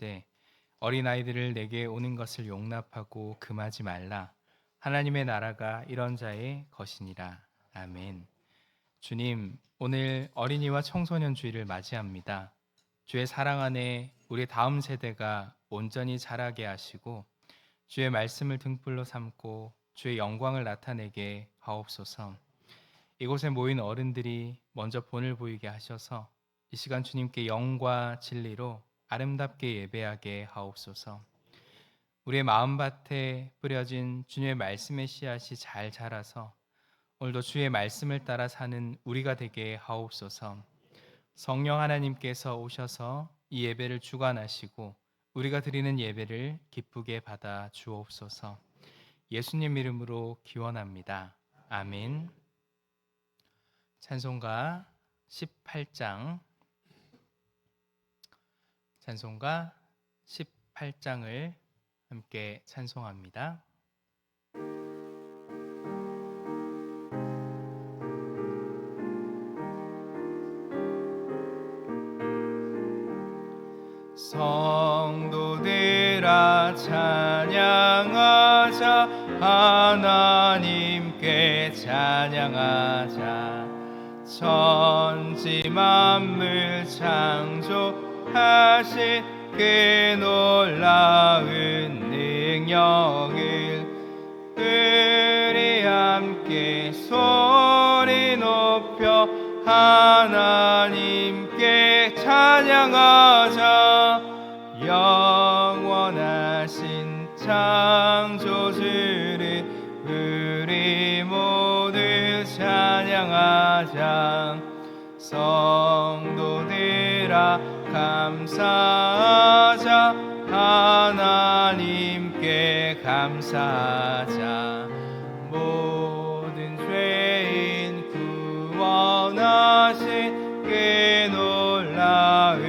이르시되 어린아이들을 내게 오는 것을 용납하고 금하지 말라. 하나님의 나라가 이런 자의 것이니라. 아멘. 주님, 오늘 어린이와 청소년 주일을 맞이합니다. 주의 사랑 안에 우리 다음 세대가 온전히 자라게 하시고 주의 말씀을 등불로 삼고 주의 영광을 나타내게 하옵소서. 이곳에 모인 어른들이 먼저 본을 보이게 하셔서 이 시간 주님께 영과 진리로 아름답게 예배하게 하옵소서. 우리의 마음밭에 뿌려진 주님의 말씀의 씨앗이 잘 자라서 오늘도 주의 말씀을 따라 사는 우리가 되게 하옵소서. 성령 하나님께서 오셔서 이 예배를 주관하시고 우리가 드리는 예배를 기쁘게 받아 주옵소서. 예수님 이름으로 기원합니다. 아멘. 찬송가 18장 찬송가 18장을 함께 찬송합니다. 성도들아 찬양하자. 하나님께 찬양하자. 천지 만물 창조하신 그 놀라운 능력을 우리 함께 소리 높여 하나님께 찬양하자. 영원하신 창조주를 우리 모두 찬양하자. 성도들아 감사하자. 하나님께 감사하자. 모든 죄인 구원하신 그 놀라운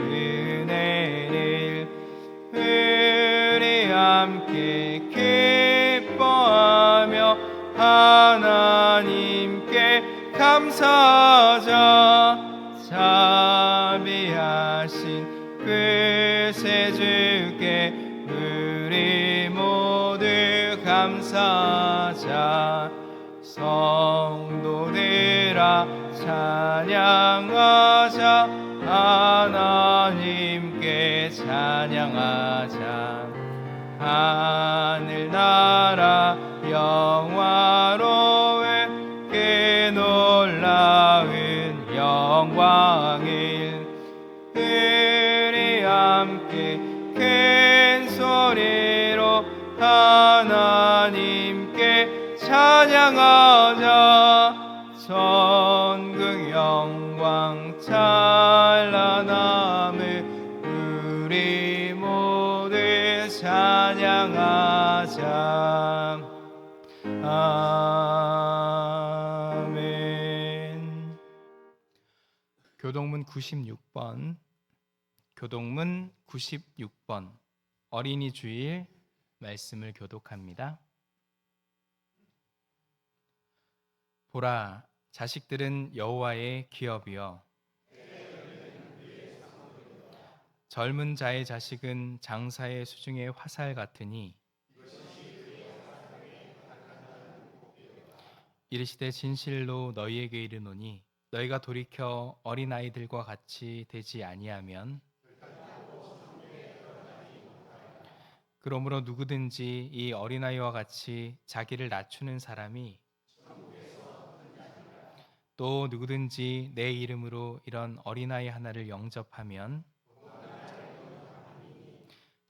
은혜를 우리 함께 기뻐하며 하나님께 감사하자. 자비하신 그 세주께 우리 모두 감사하자. 성도들아 찬양하자. 하나님께 찬양하자. 하늘나라 영화로운 그 놀라운 영광을 우리 함께 큰 소리로 하나님께 찬양하자. 전국 영광 찬란함을 우리 모두 찬양하자. 아멘. 교동문 96번 교동문 96번 어린이 주일 말씀을 교독합니다. 보라, 자식들은 여호와의 기업이요 젊은 자의 자식은 장사의 수중의 화살 같으니 이르시되 진실로 너희에게 이르노니 너희가 돌이켜 어린아이들과 같이 되지 아니하면 그러므로 누구든지 이 어린아이와 같이 자기를 낮추는 사람이 또 누구든지 내 이름으로 이런 어린아이 하나를 영접하면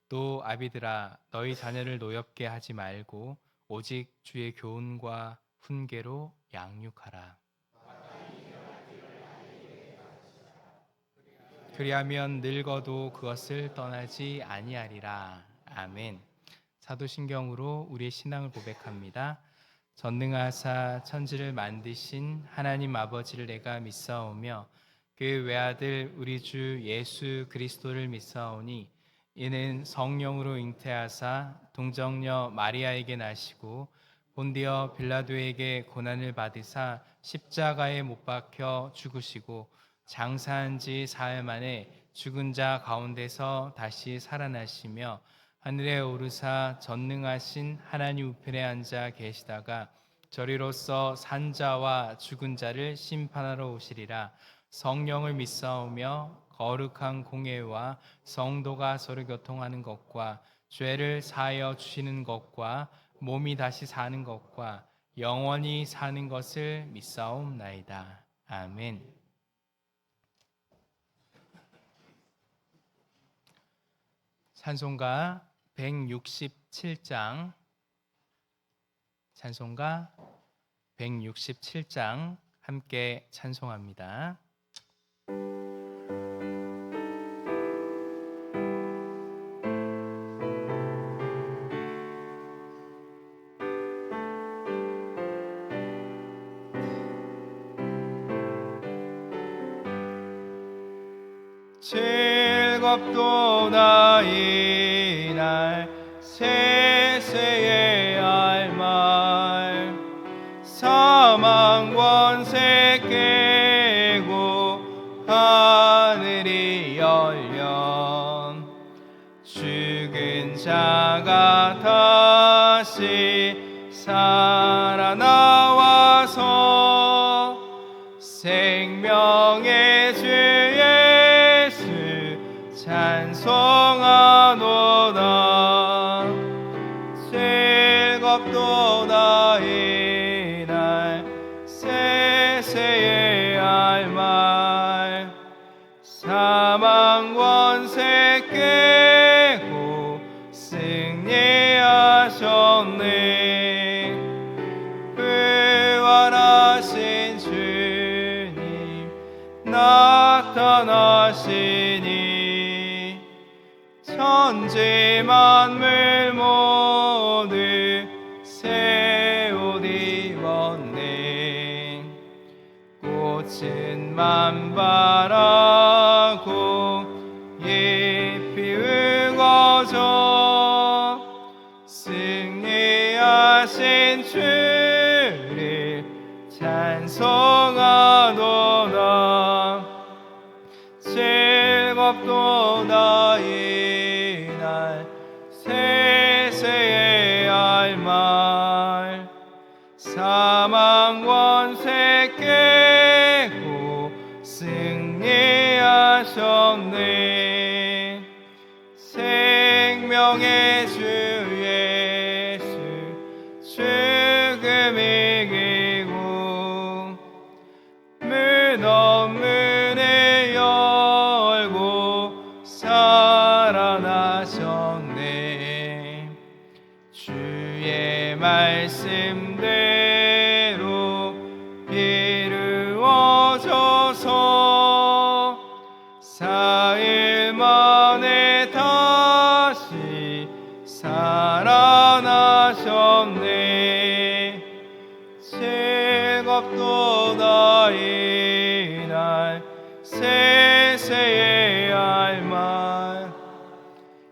또 아비들아 너희 자녀를 노엽게 하지 말고 오직 주의 교훈과 훈계로 양육하라. 그리하면 늙어도 그것을 떠나지 아니하리라. 아멘. 사도신경으로 우리의 신앙을 고백합니다. 전능하사 천지를 만드신 하나님 아버지를 내가 믿사오며 그 외아들 우리 주 예수 그리스도를 믿사오니 이는 성령으로 잉태하사 동정녀 마리아에게 나시고 본디어 빌라도에게 고난을 받으사 십자가에 못 박혀 죽으시고 장사한 지 사흘 만에 죽은 자 가운데서 다시 살아나시며 하늘에 오르사 전능하신 하나님 우편에 앉아 계시다가 저리로서 산자와 죽은 자를 심판하러 오시리라. 성령을 믿사오며 거룩한 공예와 성도가 서로 교통하는 것과 죄를 사하여 주시는 것과 몸이 다시 사는 것과 영원히 사는 것을 믿사옵나이다. 아멘. 찬송가 167장 찬송가 167장 함께 찬송합니다. 즐겁도다 이날 세세의 알말 사망 권세 깨고 하늘이 열려 죽은 자가 다시 살아나와서 생명의 주 찬송하노다. 즐겁도다 이날 세세의 알말 사망 권세 깨고 승리하셨네. 부활하신 주님 나타나시니 천지 만물 모두 새 옷 입었네. 꽃은 만발하고 잎이 우거져 승리하신 주를 찬송하도다. 즐겁도다 이날 세세의 알말 사망 권세 깨고 승리하셨네. 생명의 주 예수 죽음 이기고 무덤 문을 열고 살아나셨네. 주의 말씀대로 이루어져서 사흘 만에 다시 살아나셨네. 즐겁도다 이날 세세의 알말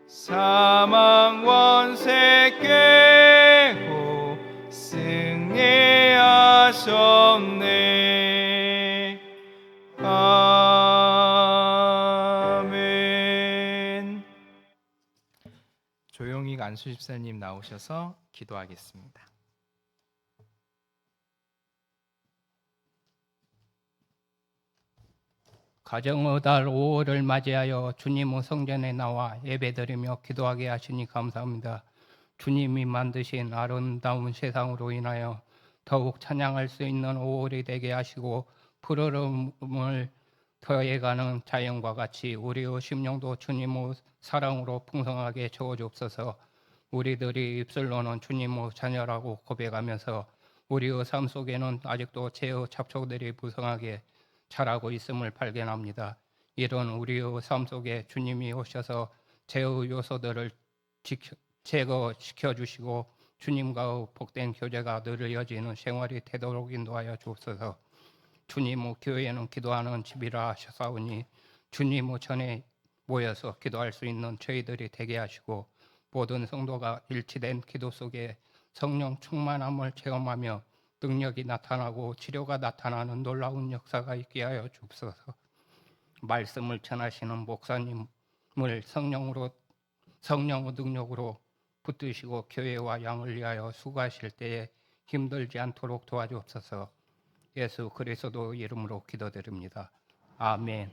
사망 권세 깨고 승리하셨네. 아멘. 조용히 안수 집사님 나오셔서 기도하겠습니다. 가정의 달 5월을 맞이하여 주님의 성전에 나와 예배드리며 기도하게 하시니 감사합니다. 주님이 만드신 아름다운 세상으로 인하여 더욱 찬양할 수 있는 5월이 되게 하시고 푸르름을 더해가는 자연과 같이 우리의 심령도 주님의 사랑으로 풍성하게 채워주옵소서. 우리들이 입술로는 주님의 자녀라고 고백하면서 우리의 삶 속에는 아직도 죄의 잡초들이 무성하게 자라고 있음을 발견합니다. 이런 우리의 삶 속에 주님이 오셔서 죄의 요소들을 제거시켜 주시고 주님과의 복된 교제가 늘 이어지는 생활이 되도록 인도하여 주옵소서. 주님의 교회는 기도하는 집이라 하셨사오니 주님의 전에 모여서 기도할 수 있는 저희들이 되게 하시고 모든 성도가 일치된 기도 속에 성령 충만함을 체험하며 능력이 나타나고 치료가 나타나는 놀라운 역사가 있게 하여 주옵소서. 말씀을 전하시는 목사님을 성령으로 능력으로 붙드시고 교회와 양을 위하여 수고하실 때에 힘들지 않도록 도와주옵소서. 예수 그리스도 이름으로 기도드립니다. 아멘.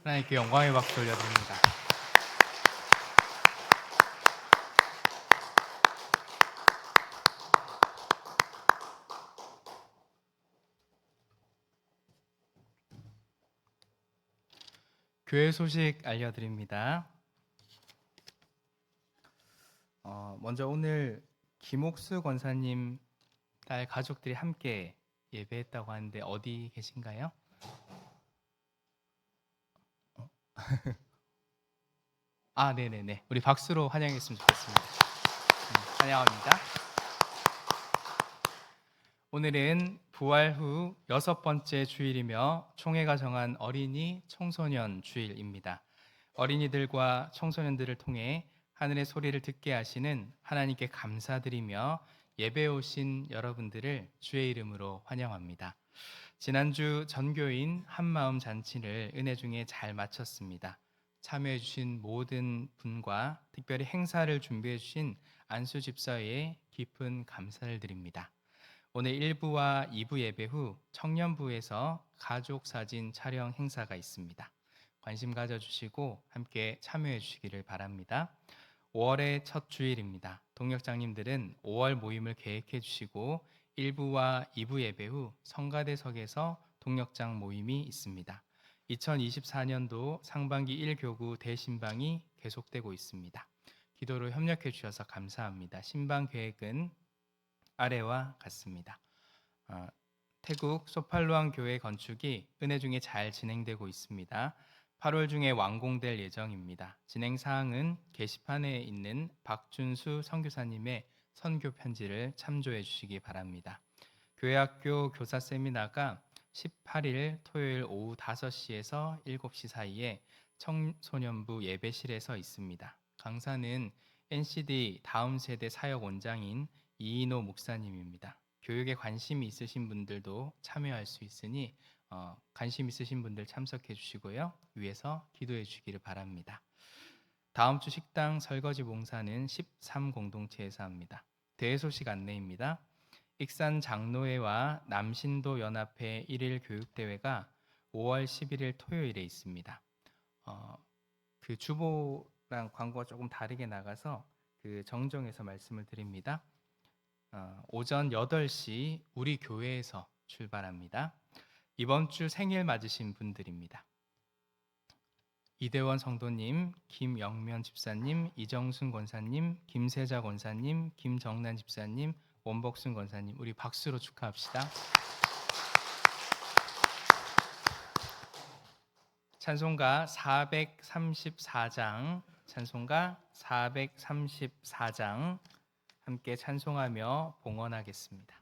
하나님께 영광의 박수 올려드립니다. 교회 소식 알려드립니다. 먼저 오늘 김옥수 권사님 딸 가족들이 함께 예배했다고 하는데 어디 계신가요? 네네네. 우리 박수로 환영했으면 좋겠습니다. 환영합니다. 오늘은 부활 후 6번째 주일이며 총회가 정한 어린이 청소년 주일입니다. 어린이들과 청소년들을 통해 하늘의 소리를 듣게 하시는 하나님께 감사드리며 예배에 오신 여러분들을 주의 이름으로 환영합니다. 지난주 전교인 한마음 잔치를 은혜 중에 잘 마쳤습니다. 참여해 주신 모든 분과 특별히 행사를 준비해 주신 안수 집사에 깊은 감사를 드립니다. 오늘 1부와 2부 예배 후 청년부에서 가족 사진 촬영 행사가 있습니다. 관심 가져주시고 함께 참여해 주시기를 바랍니다. 5월의 첫 주일입니다. 동역장님들은 5월 모임을 계획해 주시고 1부와 2부 예배 후 성가대석에서 동역장 모임이 있습니다. 2024년도 상반기 1교구 대신방이 계속되고 있습니다. 기도로 협력해 주셔서 감사합니다. 신방 계획은 아래와 같습니다. 태국 소팔루앙 교회 건축이 은혜 중에 잘 진행되고 있습니다. 8월 중에 완공될 예정입니다. 진행 사항은 게시판에 있는 박준수 선교사님의 선교 편지를 참조해 주시기 바랍니다. 교회학교 교사 세미나가 18일 토요일 오후 5시에서 7시 사이에 청소년부 예배실에서 있습니다. 강사는 NCD 다음 세대 사역 원장인 이인호 목사님입니다. 교육에 관심이 있으신 분들도 참여할 수 있으니 관심 있으신 분들 참석해 주시고요. 위에서 기도해 주시기를 바랍니다. 다음 주 식당 설거지 봉사는 13공동체에서 합니다. 대회 소식 안내입니다. 익산 장로회와 남신도 연합회 1일 교육대회가 5월 11일 토요일에 있습니다. 그 주보랑 광고가 조금 다르게 나가서 그 정정해서 말씀을 드립니다. 오전 8시 우리 교회에서 출발합니다. 이번 주 생일 맞으신 분들입니다. 이대원 성도님, 김영면 집사님, 이정순 권사님, 김세자 권사님, 김정란 집사님, 원복순 권사님, 우리 박수로 축하합시다. 찬송가 434장, 찬송가 434장 함께 찬송하며 봉헌하겠습니다.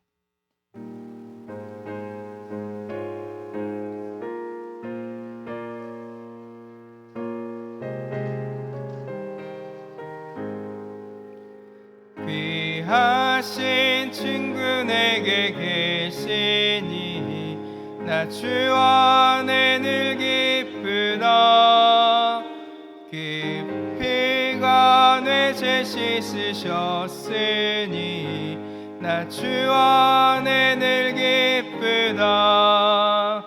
귀하신 친구 내게 계시니 나 주 안에 늘 기쁘다. 깊이 간에 죄 씻으셨으니 나 주 안에 늘 기쁘다.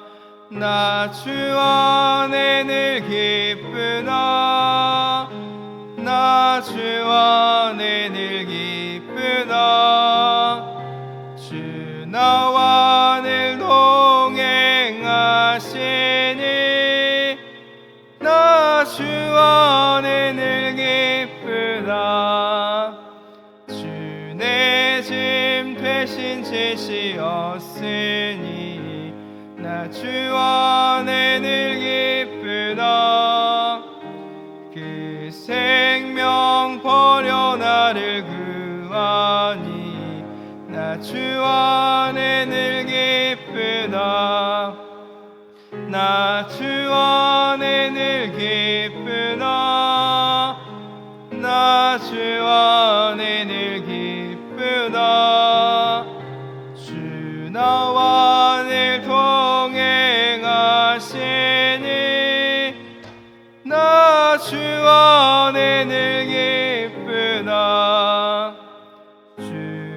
나 주 안에 늘 기쁘다. 나 주 안에 늘 기쁘다. 주 나와 늘 동행하시니 나 주 안에 늘 기쁘다. 주 내 짐 대신 지시었으니 나 주 안에 늘 기쁘다. 그 생명 버려 나를 구하니 나 주 안에 늘 기쁘다. 나 주 안에 늘 기쁘다. 나 주 안에 늘 기쁘다. 주 나와 늘 동행하시니 나 주 안에 늘 기쁘다. 주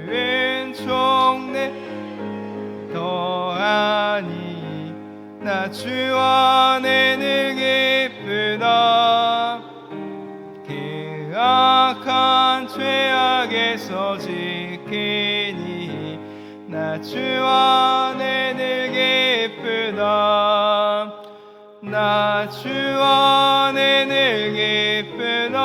은총내 더하니 나 주 안에 늘 기쁘다. 안에서 지키니 나 주 안에 늘 기쁘다. 나 주 안에 늘 기쁘다.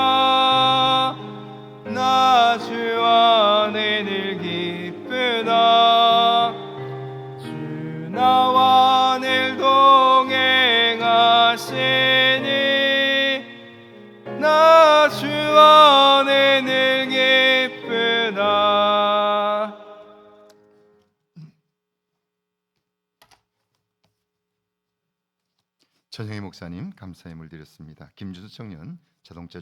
나 주 안에 늘 기쁘다. 주 나와 늘 동행하시니 나 주 안에 늘 기쁘다. 전영희 목사님 감사 예물 드렸습니다. 김주수 청년 자동차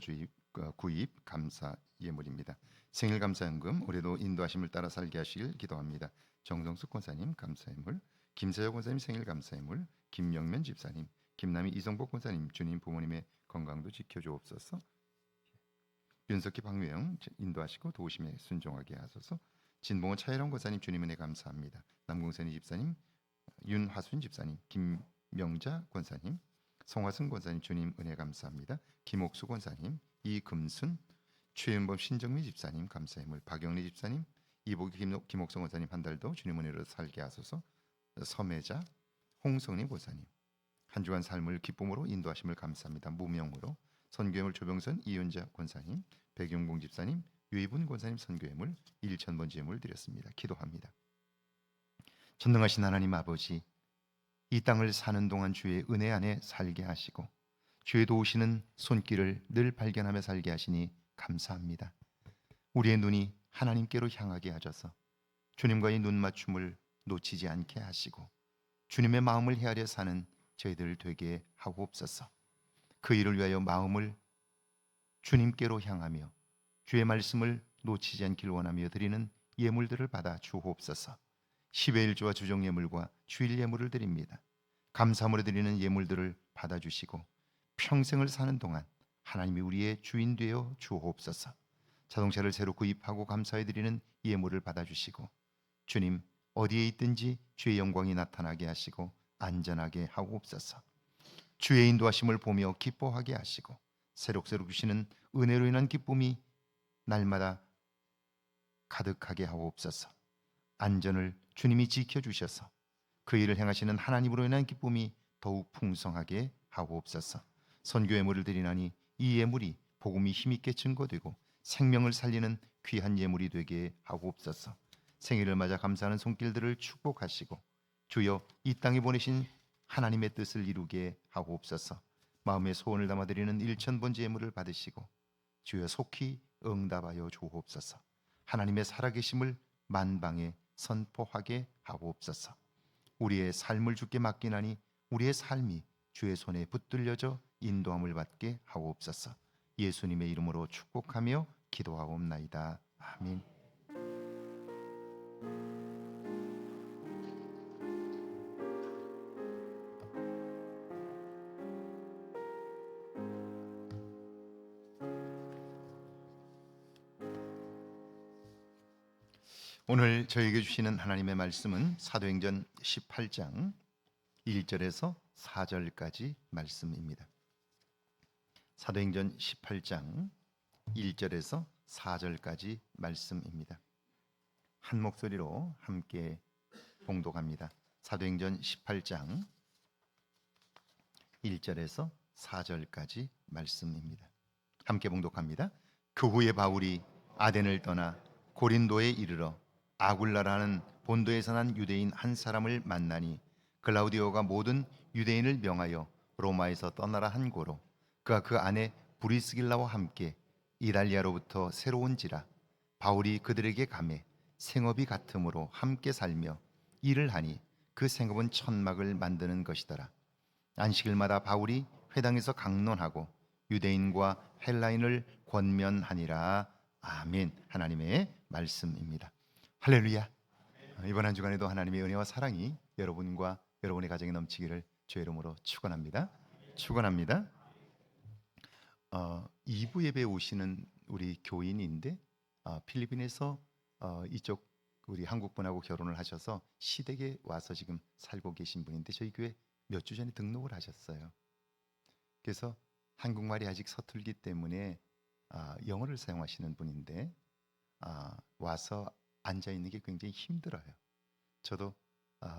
구입 감사 예물입니다. 생일 감사연금 올해도 인도하심을 따라 살게 하시길 기도합니다. 정성숙 권사님 감사 예물, 김세혁 권사님 생일 감사 예물, 김영면 집사님, 김남희 이성복 권사님 주님 부모님의 건강도 지켜주옵소서. 윤석기 박유영 인도하시고 도우심에 순종하게 하소서. 진봉원 차혜령 권사님 주님 은혜 감사합니다. 남궁선이 집사님, 윤화순 집사님, 김명자 권사님, 송화승 권사님 주님 은혜 감사합니다. 김옥수 권사님, 이금순, 최윤범 신정미 집사님 감사예물, 박영리 집사님, 이보기 김옥성 권사님 한 달도 주님 은혜로 살게 하소서. 서매자 홍성림 권사님 한 주간 삶을 기쁨으로 인도하심을 감사합니다. 무명으로 선교예물 조병선 이윤자 권사님, 백용봉 집사님, 유이분 권사님 선교예물 1,000번째 예물 드렸습니다. 기도합니다. 전능하신 하나님 아버지, 이 땅을 사는 동안 주의 은혜 안에 살게 하시고 주의 도우시는 손길을 늘 발견하며 살게 하시니 감사합니다. 우리의 눈이 하나님께로 향하게 하셔서 주님과의 눈 맞춤을 놓치지 않게 하시고 주님의 마음을 헤아려 사는 저희들 되게 하옵소서. 그 일을 위하여 마음을 주님께로 향하며 주의 말씀을 놓치지 않길 원하며 드리는 예물들을 받아 주옵소서. 10의 1조와 주정 예물과 주일 예물을 드립니다. 감사함으로 드리는 예물들을 받아주시고 평생을 사는 동안 하나님이 우리의 주인 되어 주옵소서. 자동차를 새로 구입하고 감사해 드리는 예물을 받아주시고 주님 어디에 있든지 주의 영광이 나타나게 하시고 안전하게 하옵소서. 주의 인도하심을 보며 기뻐하게 하시고 새록새록 주시는 은혜로 인한 기쁨이 날마다 가득하게 하옵소서. 안전을 주님이 지켜주셔서 그 일을 행하시는 하나님으로 인한 기쁨이 더욱 풍성하게 하옵소서. 선교 예물을 드리나니 이 예물이 복음이 힘있게 증거되고 생명을 살리는 귀한 예물이 되게 하옵소서. 생일을 맞아 감사하는 손길들을 축복하시고 주여 이 땅에 보내신 하나님의 뜻을 이루게 하옵소서. 마음의 소원을 담아드리는 1,000번째 예물을 받으시고 주여 속히 응답하여 주옵소서. 하나님의 살아계심을 만방에 선포하게 하옵소서. 우리의 삶을 주께 맡기나니 우리의 삶이 주의 손에 붙들려져 인도함을 받게 하옵소서. 예수님의 이름으로 축복하며 기도하옵나이다. 아멘. 오늘 저에게 주시는 하나님의 말씀은 사도행전 18장 1절에서 4절까지 말씀입니다. 사도행전 18장 1절에서 4절까지 말씀입니다. 한 목소리로 함께 봉독합니다. 사도행전 18장 1절에서 4절까지 말씀입니다. 함께 봉독합니다. 그 후에 바울이 아덴을 떠나 고린도에 이르러 아굴라라는 본도에서 난 유대인 한 사람을 만나니 글라우디오가 모든 유대인을 명하여 로마에서 떠나라 한 고로 그가 그 안에 브리스길라와 함께 이달리아로부터 새로 온지라 바울이 그들에게 가매 생업이 같음으로 함께 살며 일을 하니 그 생업은 천막을 만드는 것이더라. 안식일마다 바울이 회당에서 강론하고 유대인과 헬라인을 권면하니라. 아멘. 하나님의 말씀입니다. 할렐루야. 이번 한 주간에도 하나님의 은혜와 사랑이 여러분과 여러분의 가정에 넘치기를 주의 이름으로 축원합니다. 축원합니다. 2부 예배에 오시는 우리 교인인데 필리핀에서 이쪽 우리 한국 분하고 결혼을 하셔서 시댁에 와서 지금 살고 계신 분인데 저희 교회 몇 주 전에 등록을 하셨어요. 그래서 한국말이 아직 서툴기 때문에 영어를 사용하시는 분인데 와서 앉아 있는 게 굉장히 힘들어요. 저도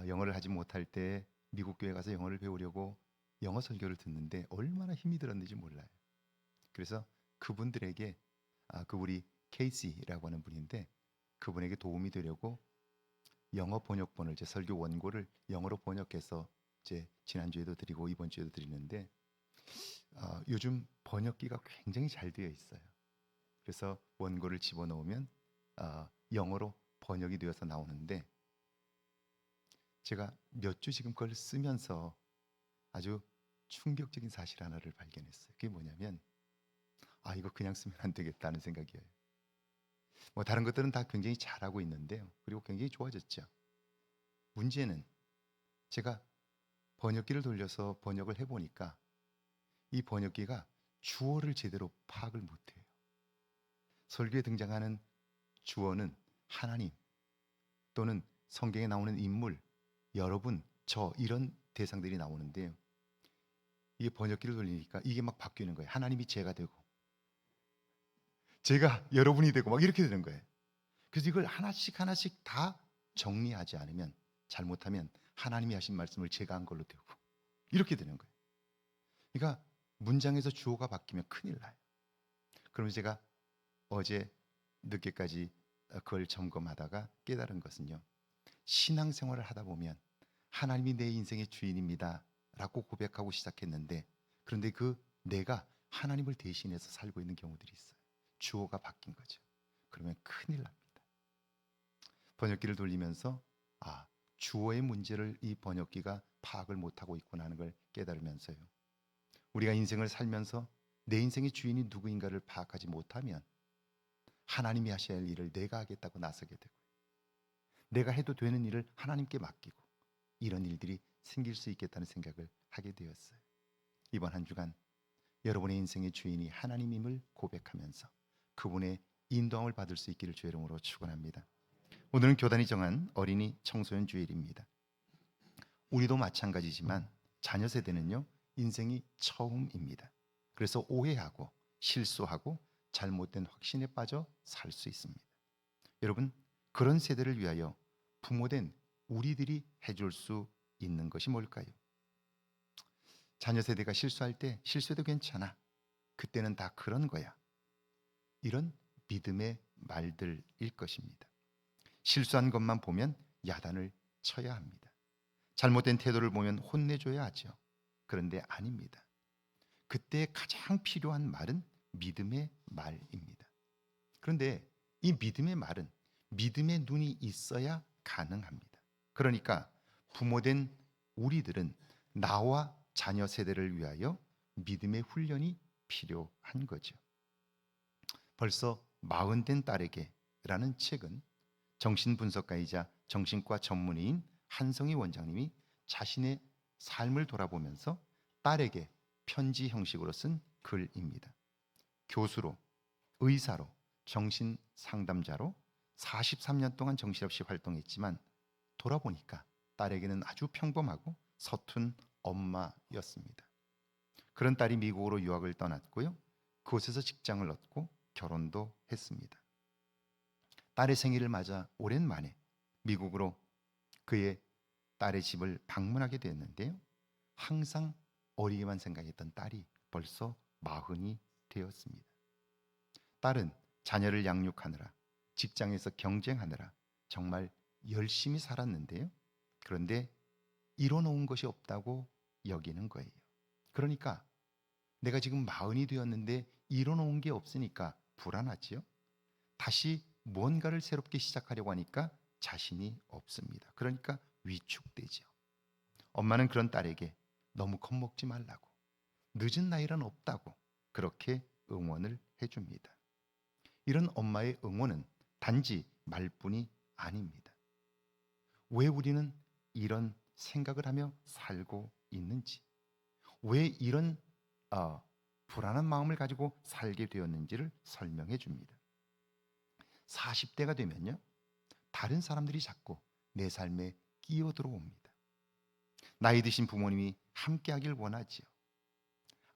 영어를 하지 못할 때 미국 교회 가서 영어를 배우려고 영어 설교를 듣는데 얼마나 힘이 들었는지 몰라요. 그래서 그분들에게 그 우리 케이시라고 하는 분인데 그분에게 도움이 되려고 영어 번역본을 제 설교 원고를 영어로 번역해서 제 지난주에도 드리고 이번 주에도 드리는데 요즘 번역기가 굉장히 잘 되어 있어요. 그래서 원고를 집어넣으면 영어로 번역이 되어서 나오는데 제가 몇 주 지금 그걸 쓰면서 아주 충격적인 사실 하나를 발견했어요. 그게 뭐냐면 이거 그냥 쓰면 안 되겠다는 생각이에요. 뭐 다른 것들은 다 굉장히 잘하고 있는데요. 그리고 굉장히 좋아졌죠. 문제는 제가 번역기를 돌려서 번역을 해보니까 이 번역기가 주어를 제대로 파악을 못해요. 설교에 등장하는 주어는 하나님 또는 성경에 나오는 인물, 여러분, 저 이런 대상들이 나오는데요. 이게 번역기를 돌리니까 이게 막 바뀌는 거예요. 하나님이 제가 되고 제가 여러분이 되고 막 이렇게 되는 거예요. 그래서 이걸 하나씩 하나씩 다 정리하지 않으면 잘못하면 하나님이 하신 말씀을 제가 한 걸로 되고 이렇게 되는 거예요. 그러니까 문장에서 주어가 바뀌면 큰일 나요. 그러면 제가 어제 늦게까지 그걸 점검하다가 깨달은 것은요. 신앙생활을 하다 보면 하나님이 내 인생의 주인입니다 라고 고백하고 시작했는데 그런데 그 내가 하나님을 대신해서 살고 있는 경우들이 있어요. 주어가 바뀐 거죠. 그러면 큰일 납니다. 번역기를 돌리면서 주어의 문제를 이 번역기가 파악을 못하고 있구나 하는 걸 깨달으면서요. 우리가 인생을 살면서 내 인생의 주인이 누구인가를 파악하지 못하면 하나님이 하셔야 할 일을 내가 하겠다고 나서게 되고요. 내가 해도 되는 일을 하나님께 맡기고 이런 일들이 생길 수 있겠다는 생각을 하게 되었어요. 이번 한 주간 여러분의 인생의 주인이 하나님임을 고백하면서 그분의 인도함을 받을 수 있기를 주의 이름으로 축원합니다. 오늘은 교단이 정한 어린이 청소년 주일입니다. 우리도 마찬가지지만 자녀 세대는요 인생이 처음입니다. 그래서 오해하고 실수하고 잘못된 확신에 빠져 살 수 있습니다. 여러분 그런 세대를 위하여 부모된 우리들이 해줄 수 있는 것이 뭘까요? 자녀 세대가 실수할 때 실수해도 괜찮아. 그때는 다 그런 거야. 이런 믿음의 말들일 것입니다. 실수한 것만 보면 야단을 쳐야 합니다. 잘못된 태도를 보면 혼내줘야 하죠. 그런데 아닙니다. 그때 가장 필요한 말은 믿음의 말입니다. 그런데 이 믿음의 말은 믿음의 눈이 있어야 가능합니다. 그러니까 부모된 우리들은 나와 자녀 세대를 위하여 믿음의 훈련이 필요한 거죠. 벌써 40된 딸에게라는 책은 정신분석가이자 정신과 전문의인 한성희 원장님이 자신의 삶을 돌아보면서 딸에게 편지 형식으로 쓴 글입니다. 교수로, 의사로, 정신상담자로 43년 동안 정신없이 활동했지만 돌아보니까 딸에게는 아주 평범하고 서툰 엄마였습니다. 그런 딸이 미국으로 유학을 떠났고요. 그곳에서 직장을 얻고 결혼도 했습니다. 딸의 생일을 맞아 오랜만에 미국으로 그의 딸의 집을 방문하게 됐는데요. 항상 어리게만 생각했던 딸이 벌써 40이 되었습니다. 딸은 자녀를 양육하느라 직장에서 경쟁하느라 정말 열심히 살았는데요. 그런데 이뤄놓은 것이 없다고 여기는 거예요. 그러니까 내가 지금 40이 되었는데 이뤄놓은 게 없으니까 불안하지요. 다시 뭔가를 새롭게 시작하려고 하니까 자신이 없습니다. 그러니까 위축되죠. 엄마는 그런 딸에게 너무 겁먹지 말라고, 늦은 나이란 없다고 그렇게 응원을 해줍니다. 이런 엄마의 응원은 단지 말뿐이 아닙니다. 왜 우리는 이런 생각을 하며 살고 있는지, 왜 이런 불안한 마음을 가지고 살게 되었는지를 설명해 줍니다. 40대가 되면요, 다른 사람들이 자꾸 내 삶에 끼어들어옵니다. 나이 드신 부모님이 함께하길 원하지요.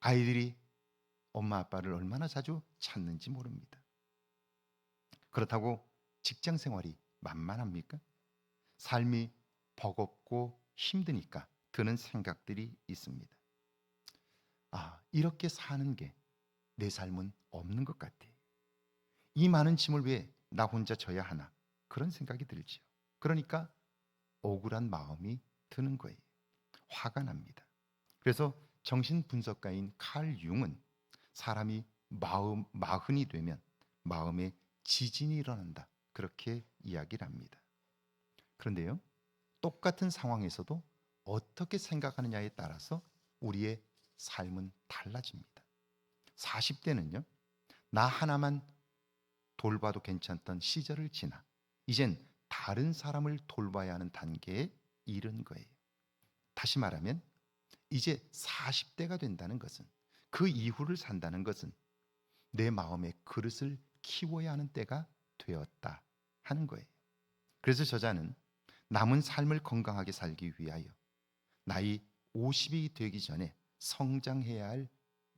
아이들이 엄마 아빠를 얼마나 자주 찾는지 모릅니다. 그렇다고 직장 생활이 만만합니까? 삶이 버겁고 힘드니까 드는 생각들이 있습니다. 이렇게 사는 게 내 삶은 없는 것 같아. 이 많은 짐을 왜 나 혼자 져야 하나? 그런 생각이 들지요. 그러니까 억울한 마음이 드는 거예요. 화가 납니다. 그래서 정신분석가인 칼 융은 사람이 마흔이 되면 마음에 지진이 일어난다, 그렇게 이야기를 합니다. 그런데요, 똑같은 상황에서도 어떻게 생각하느냐에 따라서 우리의 삶은 달라집니다. 40대는요, 나 하나만 돌봐도 괜찮던 시절을 지나 이젠 다른 사람을 돌봐야 하는 단계에 이른 거예요. 다시 말하면 이제 40대가 된다는 것은, 그 이후를 산다는 것은 내 마음의 그릇을 키워야 하는 때가 되었다 하는 거예요. 그래서 저자는 남은 삶을 건강하게 살기 위하여 나이 50이 되기 전에 성장해야 할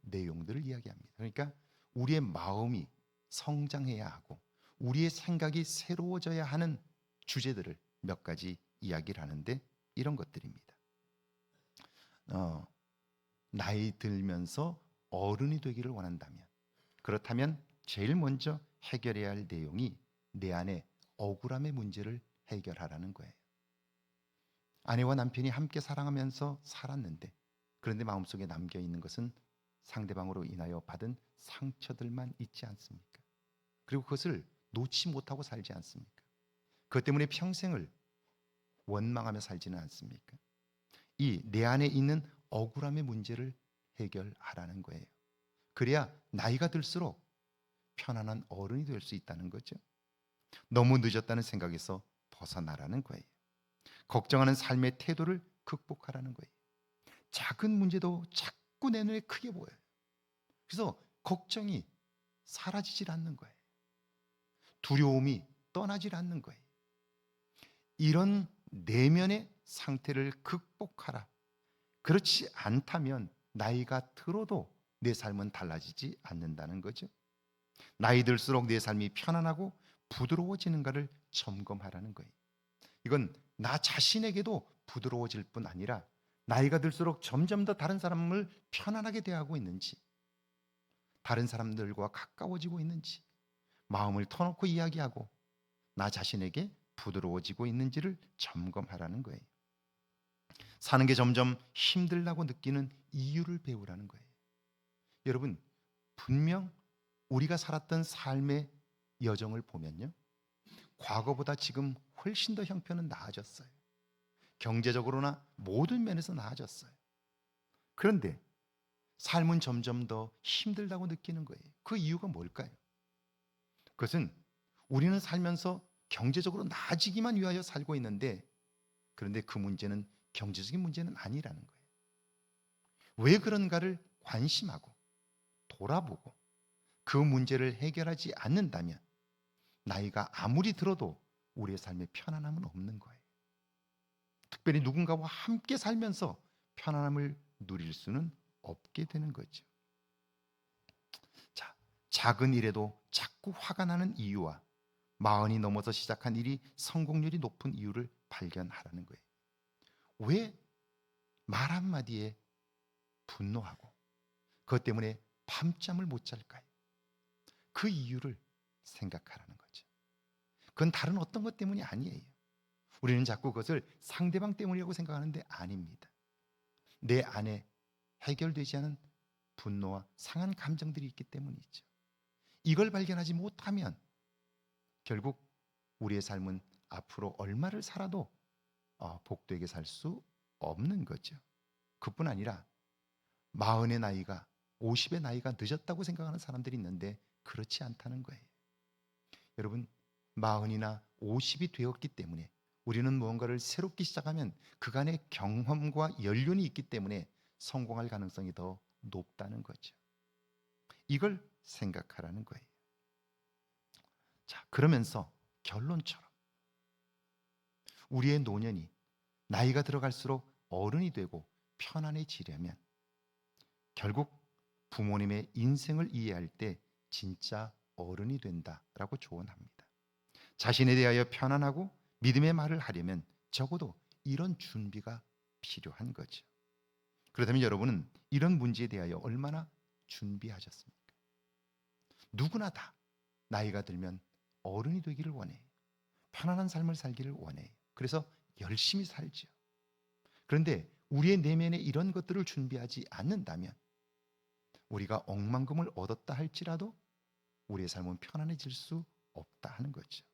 내용들을 이야기합니다. 그러니까 우리의 마음이 성장해야 하고 우리의 생각이 새로워져야 하는 주제들을 몇 가지 이야기를 하는데, 이런 것들입니다. 나이 들면서 어른이 되기를 원한다면, 그렇다면 제일 먼저 해결해야 할 내용이 내 안에 억울함의 문제를 해결하라는 거예요. 아내와 남편이 함께 사랑하면서 살았는데, 그런데 마음속에 남겨 있는 것은 상대방으로 인하여 받은 상처들만 있지 않습니까? 그리고 그것을 놓지 못하고 살지 않습니까? 그것 때문에 평생을 원망하며 살지는 않습니까? 이 내 안에 있는 억울함의 문제를 해결하라는 거예요. 그래야 나이가 들수록 편안한 어른이 될 수 있다는 거죠. 너무 늦었다는 생각에서 벗어나라는 거예요. 걱정하는 삶의 태도를 극복하라는 거예요. 작은 문제도 자꾸 내 눈에 크게 보여요. 그래서 걱정이 사라지질 않는 거예요. 두려움이 떠나질 않는 거예요. 이런 내면의 상태를 극복하라. 그렇지 않다면 나이가 들어도 내 삶은 달라지지 않는다는 거죠. 나이 들수록 내 삶이 편안하고 부드러워지는가를 점검하라는 거예요. 이건 나 자신에게도 부드러워질 뿐 아니라 나이가 들수록 점점 더 다른 사람을 편안하게 대하고 있는지, 다른 사람들과 가까워지고 있는지, 마음을 터놓고 이야기하고 나 자신에게 부드러워지고 있는지를 점검하라는 거예요. 사는 게 점점 힘들다고 느끼는 이유를 배우라는 거예요. 여러분, 분명 우리가 살았던 삶의 여정을 보면요, 과거보다 지금 훨씬 더 형편은 나아졌어요. 경제적으로나 모든 면에서 나아졌어요. 그런데 삶은 점점 더 힘들다고 느끼는 거예요. 그 이유가 뭘까요? 그것은 우리는 살면서 경제적으로 나아지기만 위하여 살고 있는데, 그런데 그 문제는 경제적인 문제는 아니라는 거예요. 왜 그런가를 관심하고 돌아보고 그 문제를 해결하지 않는다면 나이가 아무리 들어도 우리의 삶에 편안함은 없는 거예요. 특별히 누군가와 함께 살면서 편안함을 누릴 수는 없게 되는 거죠. 자, 작은 일에도 자꾸 화가 나는 이유와 마흔이 넘어서 시작한 일이 성공률이 높은 이유를 발견하라는 거예요. 왜 말 한마디에 분노하고 그것 때문에 밤잠을 못 잘까요? 그 이유를 생각하라는 거죠. 그건 다른 어떤 것 때문이 아니에요. 우리는 자꾸 그것을 상대방 때문이라고 생각하는데 아닙니다. 내 안에 해결되지 않은 분노와 상한 감정들이 있기 때문이죠. 이걸 발견하지 못하면 결국 우리의 삶은 앞으로 얼마를 살아도 복되게 살 수 없는 거죠. 그뿐 아니라 40의 나이가 50의 나이가 늦었다고 생각하는 사람들이 있는데 그렇지 않다는 거예요. 여러분, 40이나 50이 되었기 때문에 우리는 무언가를 새롭게 시작하면 그간의 경험과 연륜이 있기 때문에 성공할 가능성이 더 높다는 거죠. 이걸 생각하라는 거예요. 자, 그러면서 결론처럼 우리의 노년이 나이가 들어갈수록 어른이 되고 편안해지려면 결국 부모님의 인생을 이해할 때 진짜 어른이 된다라고 조언합니다. 자신에 대하여 편안하고 믿음의 말을 하려면 적어도 이런 준비가 필요한 거죠. 그렇다면 여러분은 이런 문제에 대하여 얼마나 준비하셨습니까? 누구나 다 나이가 들면 어른이 되기를 원해요. 편안한 삶을 살기를 원해요. 그래서 열심히 살죠. 그런데 우리의 내면에 이런 것들을 준비하지 않는다면 우리가 억만금을 얻었다 할지라도 우리의 삶은 편안해질 수 없다 하는 거죠.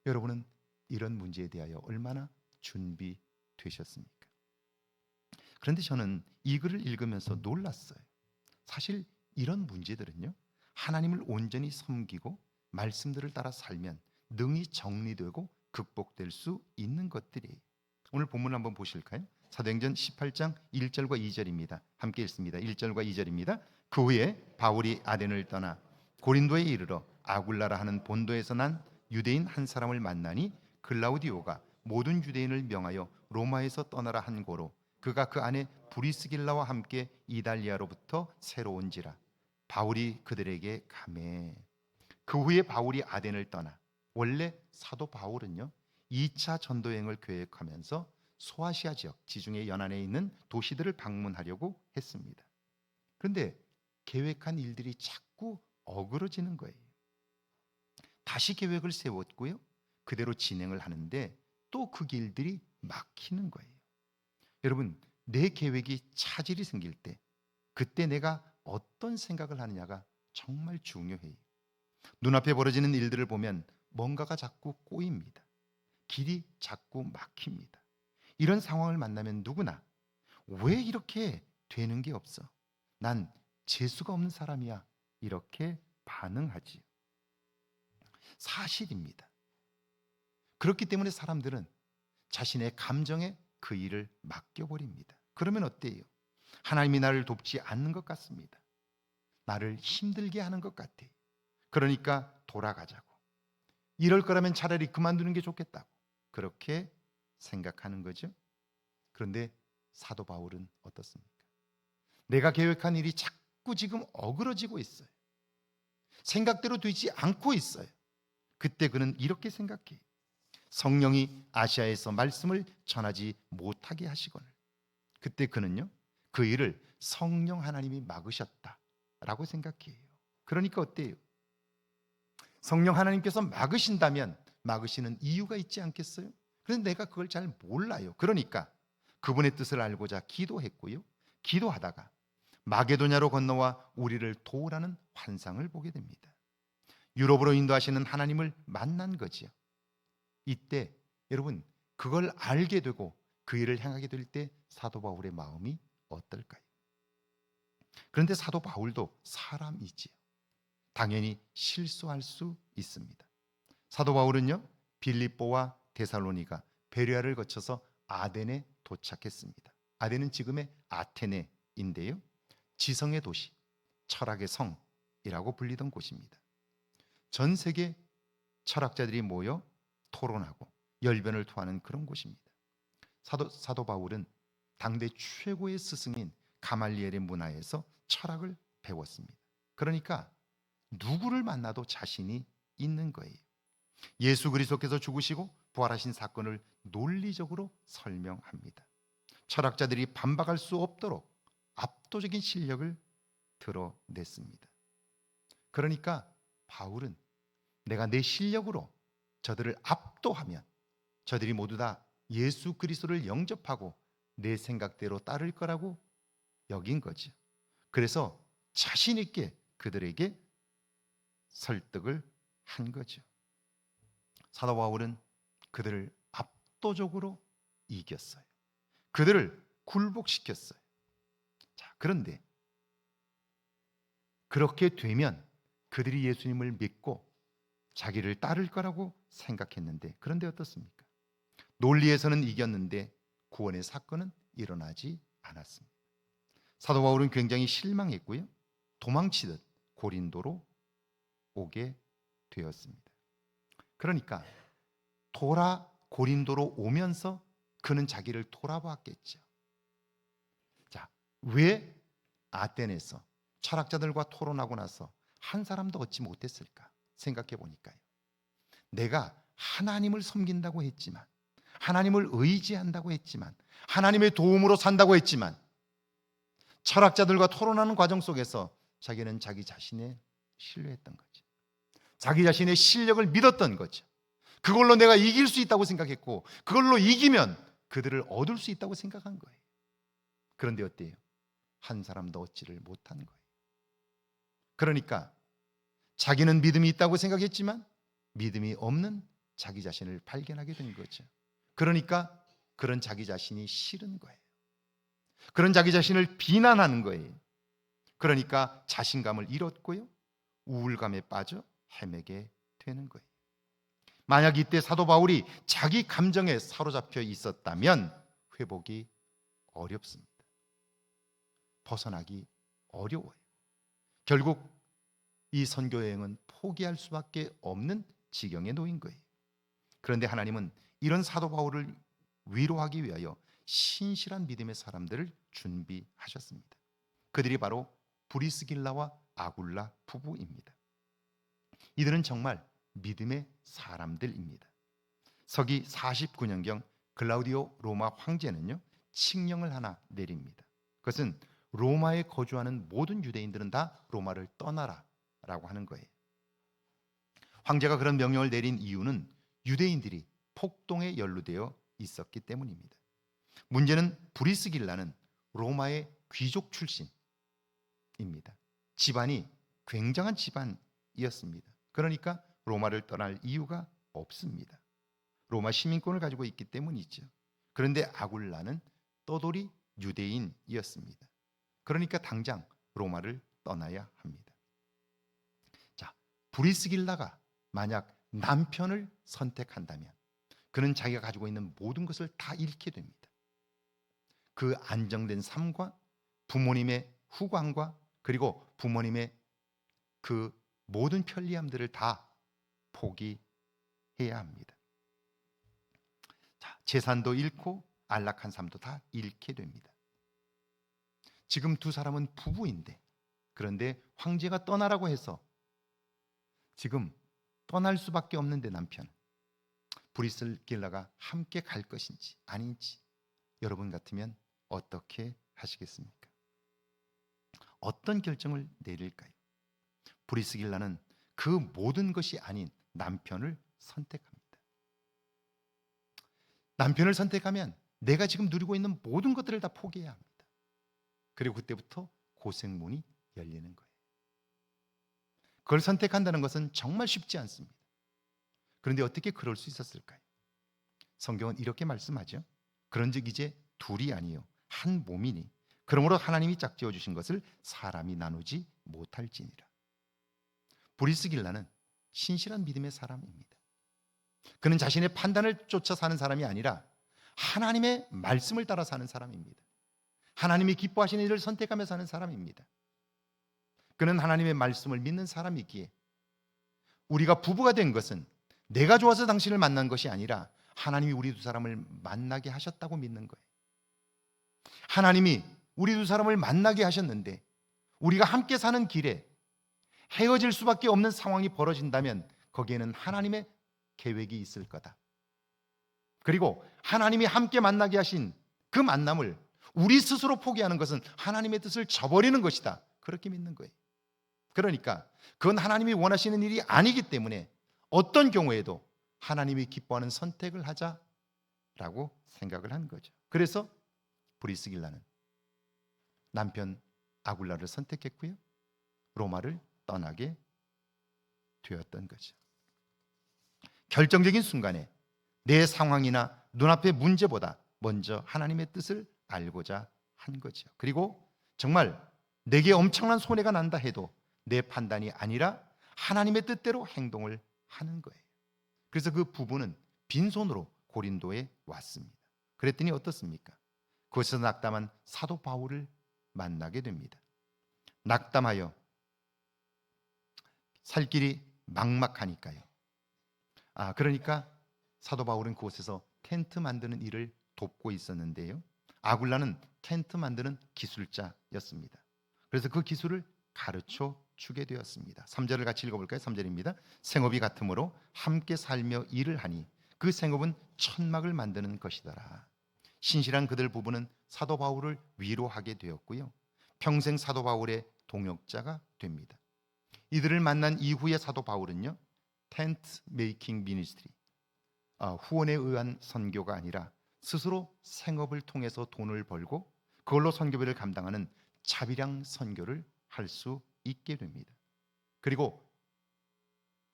여러분은 이런 문제에 대하여 얼마나 준비되셨습니까? 그런데 저는 이 글을 읽으면서 놀랐어요. 사실 이런 문제들은요, 하나님을 온전히 섬기고 말씀들을 따라 살면 능히 정리되고 극복될 수 있는 것들이에요. 오늘 본문 한번 보실까요? 사도행전 18장 1절과 2절입니다. 함께 읽습니다. 1절과 2절입니다. 그 후에 바울이 아덴을 떠나 고린도에 이르러 아굴라라 하는 본도에서 난 유대인 한 사람을 만나니 글라우디오가 모든 유대인을 명하여 로마에서 떠나라 한 고로 그가 그 안에 브리스길라와 함께 이달리아로부터 새로 온지라. 바울이 그들에게 가매. 그 후에 바울이 아덴을 떠나, 원래 사도 바울은요 2차 전도여행을 계획하면서 소아시아 지역 지중해 연안에 있는 도시들을 방문하려고 했습니다. 그런데 계획한 일들이 자꾸 어그러지는 거예요. 다시 계획을 세웠고요, 그대로 진행을 하는데 또 그 길들이 막히는 거예요. 여러분, 내 계획이 차질이 생길 때 그때 내가 어떤 생각을 하느냐가 정말 중요해요. 눈앞에 벌어지는 일들을 보면 뭔가가 자꾸 꼬입니다. 길이 자꾸 막힙니다. 이런 상황을 만나면 누구나 왜 이렇게 되는 게 없어? 난 재수가 없는 사람이야. 이렇게 반응하지요. 사실입니다. 그렇기 때문에 사람들은 자신의 감정에 그 일을 맡겨버립니다. 그러면 어때요? 하나님이 나를 돕지 않는 것 같습니다. 나를 힘들게 하는 것 같아요. 그러니까 돌아가자고. 이럴 거라면 차라리 그만두는 게 좋겠다고 그렇게 생각하는 거죠. 그런데 사도 바울은 어떻습니까? 내가 계획한 일이 자꾸 지금 어그러지고 있어요. 생각대로 되지 않고 있어요. 그때 그는 이렇게 생각해요. 성령이 아시아에서 말씀을 전하지 못하게 하시거늘. 그때 그는요, 그 일을 성령 하나님이 막으셨다라고 생각해요. 그러니까 어때요? 성령 하나님께서 막으신다면 막으시는 이유가 있지 않겠어요? 그런데 내가 그걸 잘 몰라요. 그러니까 그분의 뜻을 알고자 기도했고요, 기도하다가 마게도냐로 건너와 우리를 도우라는 환상을 보게 됩니다. 유럽으로 인도하시는 하나님을 만난 거지요. 이때 여러분, 그걸 알게 되고 그 일을 행하게 될 때 사도 바울의 마음이 어떨까요? 그런데 사도 바울도 사람이지요. 당연히 실수할 수 있습니다. 사도 바울은요, 빌립보와 데살로니가, 베레아를 거쳐서 아덴에 도착했습니다. 아덴은 지금의 아테네인데요, 지성의 도시, 철학의 성이라고 불리던 곳입니다. 전 세계 철학자들이 모여 토론하고 열변을 토하는 그런 곳입니다. 사도 바울은 당대 최고의 스승인 가말리엘의 문화에서 철학을 배웠습니다. 그러니까 누구를 만나도 자신이 있는 거예요. 예수 그리스도께서 죽으시고 부활하신 사건을 논리적으로 설명합니다. 철학자들이 반박할 수 없도록 압도적인 실력을 드러냈습니다. 그러니까 바울은 내가 내 실력으로 저들을 압도하면 저들이 모두 다 예수 그리스도를 영접하고 내 생각대로 따를 거라고 여긴 거죠. 그래서 자신 있게 그들에게 설득을 한 거죠. 사도 바울은 그들을 압도적으로 이겼어요. 그들을 굴복시켰어요. 자, 그런데 그렇게 되면 그들이 예수님을 믿고 자기를 따를 거라고 생각했는데, 그런데 어떻습니까? 논리에서는 이겼는데 구원의 사건은 일어나지 않았습니다. 사도 바울은 굉장히 실망했고요, 도망치듯 고린도로 오게 되었습니다. 그러니까 고린도로 오면서 그는 자기를 돌아봤겠죠. 자, 왜 아테네에서 철학자들과 토론하고 나서 한 사람도 얻지 못했을까 생각해 보니까요, 내가 하나님을 섬긴다고 했지만, 하나님을 의지한다고 했지만, 하나님의 도움으로 산다고 했지만, 철학자들과 토론하는 과정 속에서 자기는 자기 자신에 신뢰했던 거죠. 자기 자신의 실력을 믿었던 거죠. 그걸로 내가 이길 수 있다고 생각했고, 그걸로 이기면 그들을 얻을 수 있다고 생각한 거예요. 그런데 어때요? 한 사람도 얻지를 못한 거예요. 그러니까 자기는 믿음이 있다고 생각했지만 믿음이 없는 자기 자신을 발견하게 된 거죠. 그러니까 그런 자기 자신이 싫은 거예요. 그런 자기 자신을 비난하는 거예요. 그러니까 자신감을 잃었고요, 우울감에 빠져 헤매게 되는 거예요. 만약 이때 사도 바울이 자기 감정에 사로잡혀 있었다면 회복이 어렵습니다. 벗어나기 어려워요. 결국 이 선교 여행은 포기할 수밖에 없는 지경에 놓인 거예요. 그런데 하나님은 이런 사도 바울을 위로하기 위하여 신실한 믿음의 사람들을 준비하셨습니다. 그들이 바로 브리스길라와 아굴라 부부입니다. 이들은 정말 믿음의 사람들입니다. 서기 49년경 글라우디오 로마 황제는요, 칙령을 하나 내립니다. 그것은 로마에 거주하는 모든 유대인들은 다 로마를 떠나라 라고 하는 거예요. 황제가 그런 명령을 내린 이유는 유대인들이 폭동에 연루되어 있었기 때문입니다. 문제는 브리스길라는 로마의 귀족 출신입니다. 집안이 굉장한 집안이었습니다. 그러니까 로마를 떠날 이유가 없습니다. 로마 시민권을 가지고 있기 때문이죠. 그런데 아굴라는 떠돌이 유대인이었습니다. 그러니까 당장 로마를 떠나야 합니다. 자, 브리스길라가 만약 남편을 선택한다면 그는 자기가 가지고 있는 모든 것을 다 잃게 됩니다. 그 안정된 삶과 부모님의 후광과 그리고 부모님의 그 모든 편리함들을 다 포기해야 합니다. 자, 재산도 잃고 안락한 삶도 다 잃게 됩니다. 지금 두 사람은 부부인데, 그런데 황제가 떠나라고 해서 지금 떠날 수밖에 없는데 남편 브리스길라가 함께 갈 것인지 아닌지 여러분 같으면 어떻게 하시겠습니까? 어떤 결정을 내릴까요? 브리스길라는 그 모든 것이 아닌 남편을 선택합니다. 남편을 선택하면 내가 지금 누리고 있는 모든 것들을 다 포기해야 합니다. 그리고 그때부터 고생문이 열리는 거예요. 그걸 선택한다는 것은 정말 쉽지 않습니다. 그런데 어떻게 그럴 수 있었을까요? 성경은 이렇게 말씀하죠. 그런즉 이제 둘이 아니요 한 몸이니 그러므로 하나님이 짝지어 주신 것을 사람이 나누지 못할지니라. 브리스길라는 신실한 믿음의 사람입니다. 그는 자신의 판단을 쫓아 사는 사람이 아니라 하나님의 말씀을 따라 사는 사람입니다. 하나님이 기뻐하시는 일을 선택하며 사는 사람입니다. 그는 하나님의 말씀을 믿는 사람이기에 우리가 부부가 된 것은 내가 좋아서 당신을 만난 것이 아니라 하나님이 우리 두 사람을 만나게 하셨다고 믿는 거예요. 하나님이 우리 두 사람을 만나게 하셨는데 우리가 함께 사는 길에 헤어질 수밖에 없는 상황이 벌어진다면 거기에는 하나님의 계획이 있을 거다. 그리고 하나님이 함께 만나게 하신 그 만남을 우리 스스로 포기하는 것은 하나님의 뜻을 저버리는 것이다. 그렇게 믿는 거예요. 그러니까 그건 하나님이 원하시는 일이 아니기 때문에 어떤 경우에도 하나님이 기뻐하는 선택을 하자라고 생각을 한 거죠. 그래서 브리스길라는 남편 아굴라를 선택했고요, 로마를 떠나게 되었던 거죠. 결정적인 순간에 내 상황이나 눈앞의 문제보다 먼저 하나님의 뜻을 알고자 한 거죠. 그리고 정말 내게 엄청난 손해가 난다 해도 내 판단이 아니라 하나님의 뜻대로 행동을 하는 거예요. 그래서 그 부부는 빈손으로 고린도에 왔습니다. 그랬더니 어떻습니까? 거기서 낙담한 사도 바울을 만나게 됩니다. 낙담하여 살 길이 막막하니까요. 그러니까 사도 바울은 그곳에서 텐트 만드는 일을 돕고 있었는데요, 아굴라는 텐트 만드는 기술자였습니다. 그래서 그 기술을 가르쳐 주게 되었습니다. 3절을 같이 읽어볼까요? 3절입니다. 생업이 같으므로 함께 살며 일을 하니 그 생업은 천막을 만드는 것이더라. 신실한 그들 부부는 사도 바울을 위로하게 되었고요, 평생 사도 바울의 동역자가 됩니다. 이들을 만난 이후에 사도 바울은요, 텐트 메이킹 미니스트리, 후원에 의한 선교가 아니라 스스로 생업을 통해서 돈을 벌고 그걸로 선교비를 감당하는 자비량 선교를 할 수 있게 됩니다. 그리고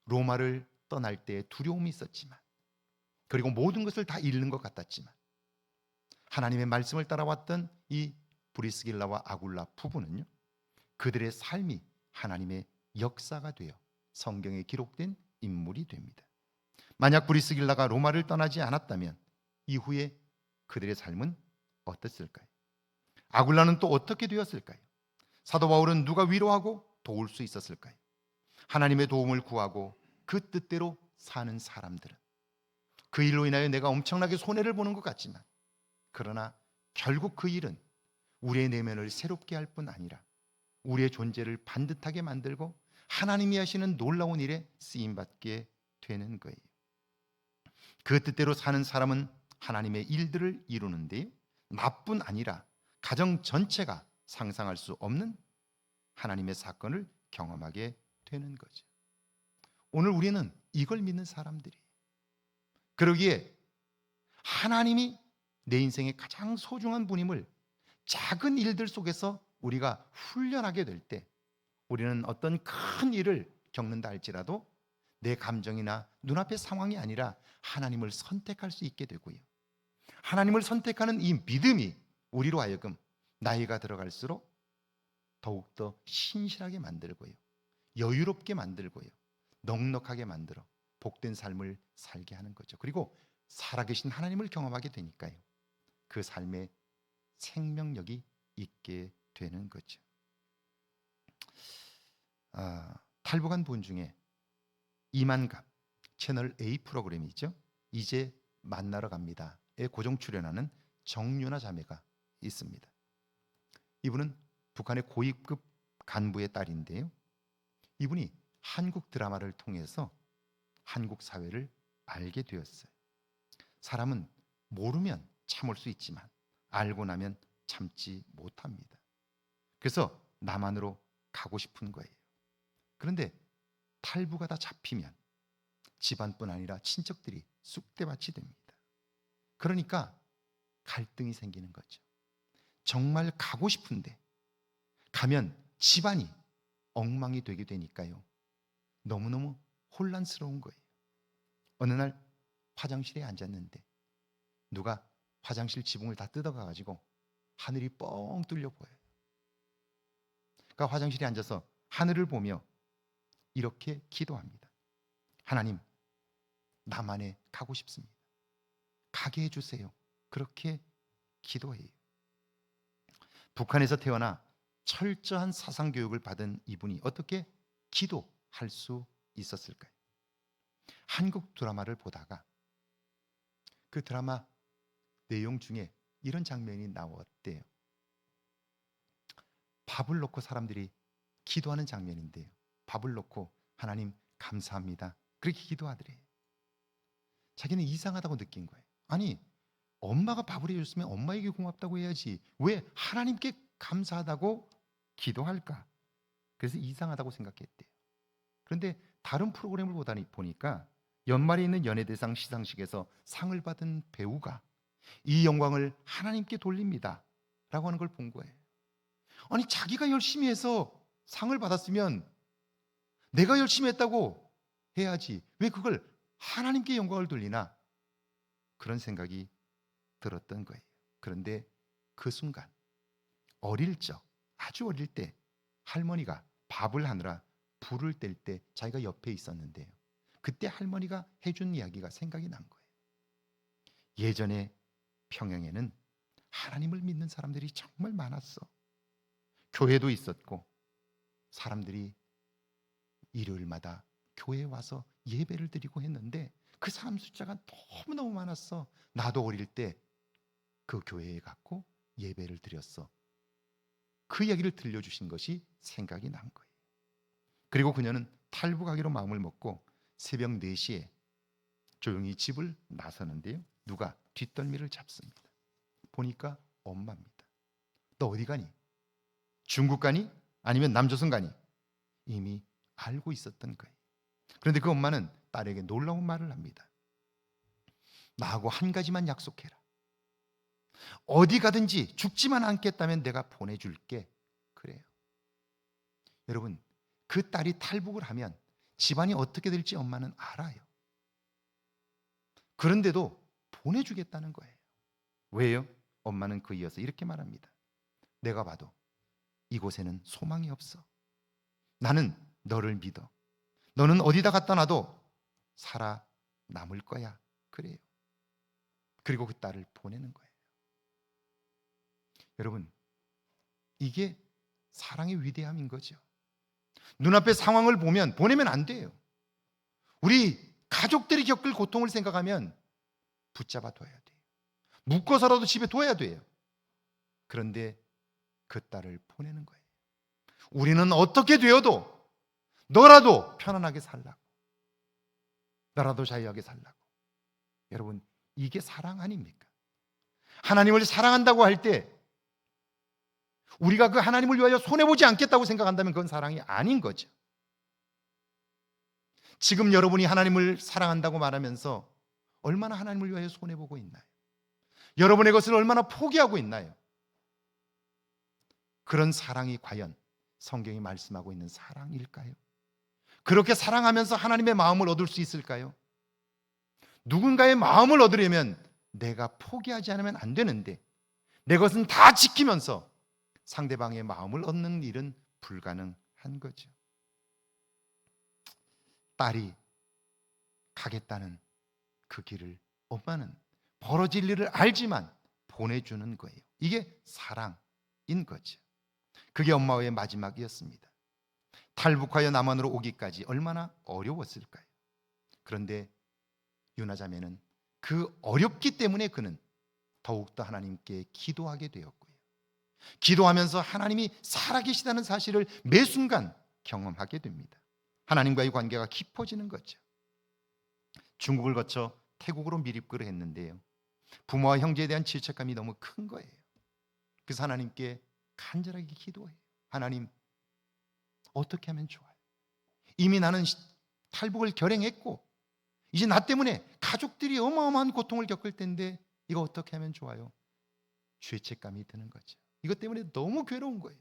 로마를 떠날 때 두려움이 있었지만, 그리고 모든 것을 다 잃는 것 같았지만, 하나님의 말씀을 따라왔던 이 브리스길라와 아굴라 부부는요, 그들의 삶이 하나님의 역사가 되어 성경에 기록된 인물이 됩니다. 만약 브리스길라가 로마를 떠나지 않았다면 이후에 그들의 삶은 어땠을까요? 아굴라는 또 어떻게 되었을까요? 사도 바울은 누가 위로하고 도울 수 있었을까요? 하나님의 도움을 구하고 그 뜻대로 사는 사람들은 그 일로 인하여 내가 엄청나게 손해를 보는 것 같지만, 그러나 결국 그 일은 우리의 내면을 새롭게 할 뿐 아니라 우리의 존재를 반듯하게 만들고 하나님이 하시는 놀라운 일에 쓰임받게 되는 거예요. 그 뜻대로 사는 사람은 하나님의 일들을 이루는데 나뿐 아니라 가정 전체가 상상할 수 없는 하나님의 사건을 경험하게 되는 거죠. 오늘 우리는 이걸 믿는 사람들이에요. 그러기에 하나님이 내 인생의 가장 소중한 분임을 작은 일들 속에서 우리가 훈련하게 될 때, 우리는 어떤 큰 일을 겪는다 할지라도 내 감정이나 눈앞의 상황이 아니라 하나님을 선택할 수 있게 되고요, 하나님을 선택하는 이 믿음이 우리로 하여금 나이가 들어갈수록 더욱더 신실하게 만들고요, 여유롭게 만들고요, 넉넉하게 만들어 복된 삶을 살게 하는 거죠. 그리고 살아계신 하나님을 경험하게 되니까요, 그 삶에 생명력이 있게 되는 거죠. 탈북한 분 중에 이만갑 채널 A 프로그램이죠, 이제 만나러 갑니다에 고정 출연하는 정윤아 자매가 있습니다. 이분은 북한의 고위급 간부의 딸인데요, 이분이 한국 드라마를 통해서 한국 사회를 알게 되었어요. 사람은 모르면 참을 수 있지만 알고 나면 참지 못합니다. 그래서 남한으로 가고 싶은 거예요. 그런데 탈북하다 잡히면 집안뿐 아니라 친척들이 쑥대밭이 됩니다. 그러니까 갈등이 생기는 거죠. 정말 가고 싶은데 가면 집안이 엉망이 되게 되니까요, 너무너무 혼란스러운 거예요. 어느 날 화장실에 앉았는데 누가 화장실 지붕을 다 뜯어가가지고 하늘이 뻥 뚫려 보여요. 그러니까 화장실에 앉아서 하늘을 보며 이렇게 기도합니다. 하나님, 남한에 가고 싶습니다. 가게 해주세요. 그렇게 기도해요. 북한에서 태어나 철저한 사상교육을 받은 이분이 어떻게 기도할 수 있었을까요? 한국 드라마를 보다가 그 드라마 내용 중에 이런 장면이 나왔대요. 밥을 놓고 사람들이 기도하는 장면인데요, 밥을 놓고 하나님 감사합니다, 그렇게 기도하더래요. 자기는 이상하다고 느낀 거예요. 아니, 엄마가 밥을 해줬으면 엄마에게 고맙다고 해야지 왜 하나님께 감사하다고 기도할까? 그래서 이상하다고 생각했대요. 그런데 다른 프로그램을 보니까 연말에 있는 연예대상 시상식에서 상을 받은 배우가 이 영광을 하나님께 돌립니다 라고 하는 걸 본 거예요. 아니, 자기가 열심히 해서 상을 받았으면 내가 열심히 했다고 해야지 왜 그걸 하나님께 영광을 돌리나, 그런 생각이 들었던 거예요. 그런데 그 순간 어릴 적, 아주 어릴 때 할머니가 밥을 하느라 불을 뗄 때 자기가 옆에 있었는데요, 그때 할머니가 해준 이야기가 생각이 난 거예요. 예전에 평양에는 하나님을 믿는 사람들이 정말 많았어. 교회도 있었고 사람들이 일요일마다 교회에 와서 예배를 드리고 했는데 그 사람 숫자가 너무너무 많았어. 나도 어릴 때 그 교회에 갔고 예배를 드렸어. 그 이야기를 들려주신 것이 생각이 난 거예요. 그리고 그녀는 탈북하기로 마음을 먹고 새벽 4시에 조용히 집을 나서는데요, 누가 뒷덜미를 잡습니다. 보니까 엄마입니다. 너 어디 가니? 중국 가니? 아니면 남조선 가니? 이미 알고 있었던 거예요. 그런데 그 엄마는 딸에게 놀라운 말을 합니다. 나하고 한 가지만 약속해라. 어디 가든지 죽지만 않겠다면 내가 보내줄게. 그래요. 여러분, 그 딸이 탈북을 하면 집안이 어떻게 될지 엄마는 알아요. 그런데도 보내주겠다는 거예요. 왜요? 엄마는 그 이어서 이렇게 말합니다. 내가 봐도 이곳에는 소망이 없어. 나는 너를 믿어. 너는 어디다 갖다 놔도 살아남을 거야. 그래요. 그리고 그 딸을 보내는 거예요. 여러분, 이게 사랑의 위대함인 거죠. 눈앞의 상황을 보면 보내면 안 돼요. 우리 가족들이 겪을 고통을 생각하면 붙잡아 둬야 돼요. 묶어서라도 집에 둬야 돼요. 그런데 그 딸을 보내는 거예요. 우리는 어떻게 되어도 너라도 편안하게 살라고, 너라도 자유하게 살라고. 여러분, 이게 사랑 아닙니까? 하나님을 사랑한다고 할 때 우리가 그 하나님을 위하여 손해보지 않겠다고 생각한다면 그건 사랑이 아닌 거죠. 지금 여러분이 하나님을 사랑한다고 말하면서 얼마나 하나님을 위하여 손해보고 있나요? 여러분의 것을 얼마나 포기하고 있나요? 그런 사랑이 과연 성경이 말씀하고 있는 사랑일까요? 그렇게 사랑하면서 하나님의 마음을 얻을 수 있을까요? 누군가의 마음을 얻으려면 내가 포기하지 않으면 안 되는데 내 것은 다 지키면서 상대방의 마음을 얻는 일은 불가능한 거죠. 딸이 가겠다는 그 길을 엄마는 벌어질 일을 알지만 보내주는 거예요. 이게 사랑인 거죠. 그게 엄마의 마지막이었습니다. 탈북하여 남한으로 오기까지 얼마나 어려웠을까요? 그런데 유나 자매는 그 어렵기 때문에 그는 더욱더 하나님께 기도하게 되었고요. 기도하면서 하나님이 살아계시다는 사실을 매 순간 경험하게 됩니다. 하나님과의 관계가 깊어지는 거죠. 중국을 거쳐 태국으로 미립글을 했는데요, 부모와 형제에 대한 질책감이 너무 큰 거예요. 그래서 하나님께 간절하게 기도해요. 하나님, 어떻게 하면 좋아요? 이미 나는 탈북을 결행했고 이제 나 때문에 가족들이 어마어마한 고통을 겪을 텐데 이거 어떻게 하면 좋아요? 죄책감이 드는 거죠. 이것 때문에 너무 괴로운 거예요.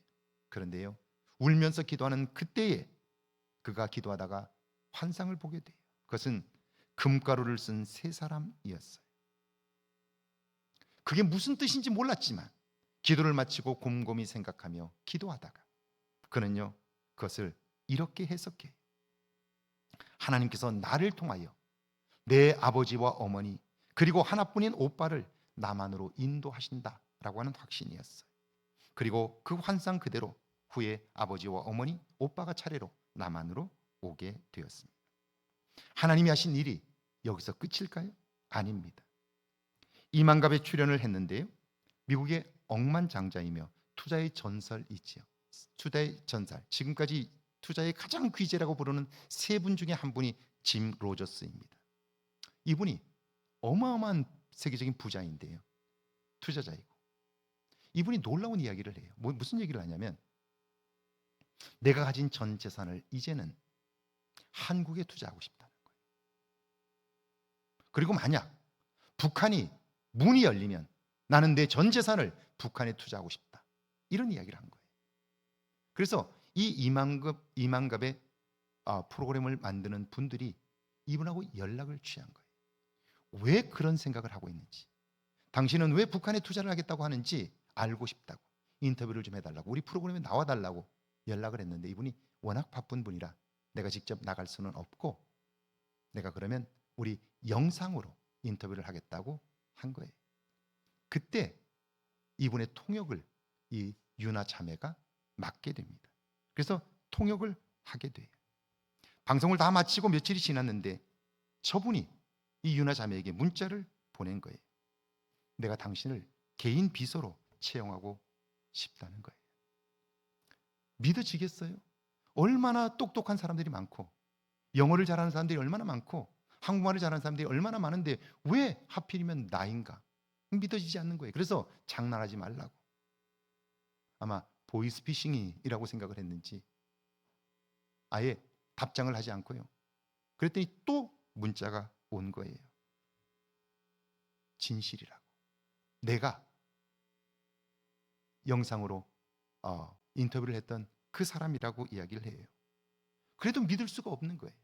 그런데요, 울면서 기도하는 그때에 그가 기도하다가 환상을 보게 돼요. 그것은 금가루를 쓴 세 사람이었어요. 그게 무슨 뜻인지 몰랐지만 기도를 마치고 곰곰이 생각하며 기도하다가 그는요, 그것을 이렇게 해석해요. 하나님께서 나를 통하여 내 아버지와 어머니 그리고 하나뿐인 오빠를 남한으로 인도하신다라고 하는 확신이었어요. 그리고 그 환상 그대로 후에 아버지와 어머니, 오빠가 차례로 남한으로 오게 되었습니다. 하나님이 하신 일이 여기서 끝일까요? 아닙니다. 이만갑에 출연을 했는데요, 미국의 억만장자이며 투자의 전설이지요. 투자의 전설, 지금까지 투자의 가장 귀재라고 부르는 세 분 중에 한 분이 짐 로저스입니다. 이분이 어마어마한 세계적인 부자인데요, 투자자이고 이분이 놀라운 이야기를 해요. 무슨 얘기를 하냐면 내가 가진 전 재산을 이제는 한국에 투자하고 싶다는 거예요. 그리고 만약 북한이 문이 열리면 나는 내 전 재산을 북한에 투자하고 싶다, 이런 이야기를 한 거예요. 그래서 이 이만갑의 프로그램을 만드는 분들이 이분하고 연락을 취한 거예요. 왜 그런 생각을 하고 있는지, 당신은 왜 북한에 투자를 하겠다고 하는지 알고 싶다고, 인터뷰를 좀 해달라고, 우리 프로그램에 나와달라고 연락을 했는데 이분이 워낙 바쁜 분이라 내가 직접 나갈 수는 없고 내가 그러면 우리 영상으로 인터뷰를 하겠다고 한 거예요. 그때 이분의 통역을 이 유나 자매가 맡게 됩니다. 그래서 통역을 하게 돼요. 방송을 다 마치고 며칠이 지났는데 저분이 이 유나 자매에게 문자를 보낸 거예요. 내가 당신을 개인 비서로 채용하고 싶다는 거예요. 믿어지겠어요? 얼마나 똑똑한 사람들이 많고 영어를 잘하는 사람들이 얼마나 많고 한국말을 잘하는 사람들이 얼마나 많은데 왜 하필이면 나인가? 믿어지지 않는 거예요. 그래서 장난하지 말라고. 아마 보이스피싱이라고 생각을 했는지 아예 답장을 하지 않고요. 그랬더니 또 문자가 온 거예요. 진실이라고. 내가 영상으로 인터뷰를 했던 그 사람이라고 이야기를 해요. 그래도 믿을 수가 없는 거예요.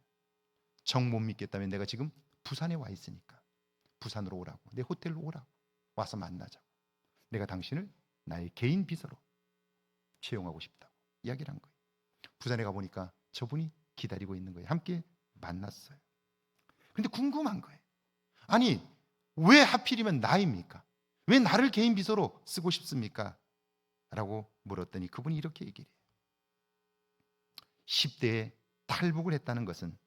정 못 믿겠다면 내가 지금 부산에 와 있으니까 부산으로 오라고, 내 호텔로 오라고, 와서 만나자고. 내가 당신을 나의 개인 비서로 채용하고 싶다고 이야기를 한 거예요. 부산에 가보니까 저분이 기다리고 있는 거예요. 함께 만났어요. 근데 궁금한 거예요. 아니 왜 하필이면 나입니까? 왜 나를 개인 비서로 쓰고 싶습니까? 라고 물었더니 그분이 이렇게 얘기를 해요. 10대에 탈북을 했다는 것은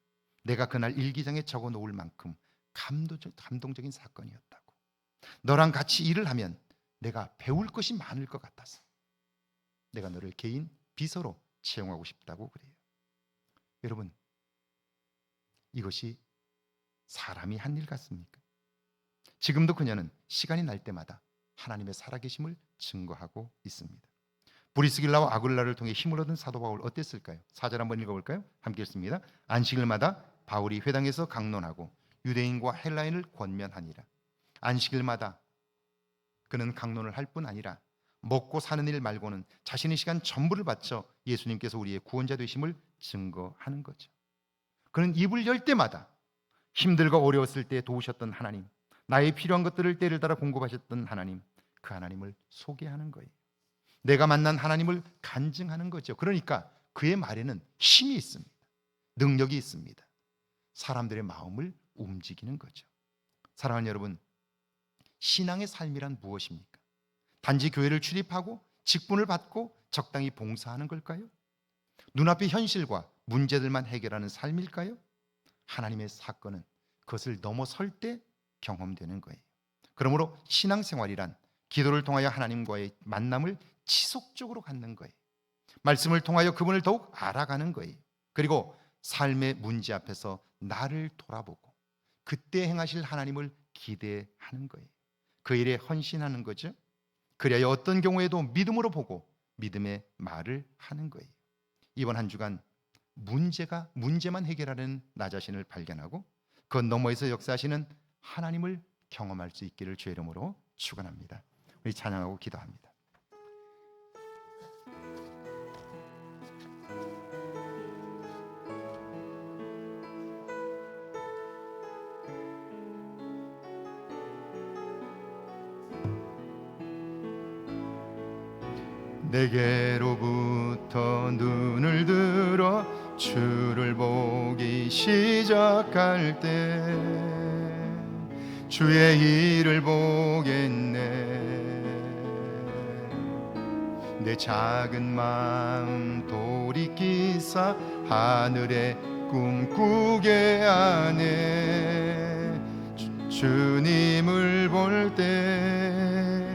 내가 그날 일기장에 적어 놓을 만큼 감동적인 사건이었다고. 너랑 같이 일을 하면 내가 배울 것이 많을 것 같아서 내가 너를 개인 비서로 채용하고 싶다고 그래요. 여러분, 이것이 사람이 한 일 같습니까? 지금도 그녀는 시간이 날 때마다 하나님의 살아계심을 증거하고 있습니다. 브리스길라와 아굴라를 통해 힘을 얻은 사도 바울 어땠을까요? 4절 한번 읽어볼까요? 함께 읽습니다. 안식일마다 바울이 회당에서 강론하고 유대인과 헬라인을 권면하니라. 안식일마다 그는 강론을 할 뿐 아니라 먹고 사는 일 말고는 자신의 시간 전부를 바쳐 예수님께서 우리의 구원자 되심을 증거하는 거죠. 그는 입을 열 때마다 힘들고 어려웠을 때 도우셨던 하나님, 나의 필요한 것들을 때를 따라 공급하셨던 하나님, 그 하나님을 소개하는 거예요. 내가 만난 하나님을 간증하는 거죠. 그러니까 그의 말에는 힘이 있습니다. 능력이 있습니다. 사람들의 마음을 움직이는 거죠. 사랑하는 여러분, 신앙의 삶이란 무엇입니까? 단지 교회를 출입하고 직분을 받고 적당히 봉사하는 걸까요? 눈앞의 현실과 문제들만 해결하는 삶일까요? 하나님의 사건은 그것을 넘어설 때 경험되는 거예요. 그러므로 신앙생활이란 기도를 통하여 하나님과의 만남을 지속적으로 갖는 거예요. 말씀을 통하여 그분을 더욱 알아가는 거예요. 그리고 삶의 문제 앞에서 나를 돌아보고 그때 행하실 하나님을 기대하는 거예요. 그 일에 헌신하는 거죠. 그래야 어떤 경우에도 믿음으로 보고 믿음의 말을 하는 거예요. 이번 한 주간 문제만 해결하는 나 자신을 발견하고 그 너머에서 역사하시는 하나님을 경험할 수 있기를 주의 이름으로 축원합니다. 우리 찬양하고 기도합니다. 내게로부터 눈을 들어 주를 보기 시작할 때 주의 일을 보겠네. 내 작은 마음 돌이키사 하늘에 꿈꾸게 하네. 주님을 볼 때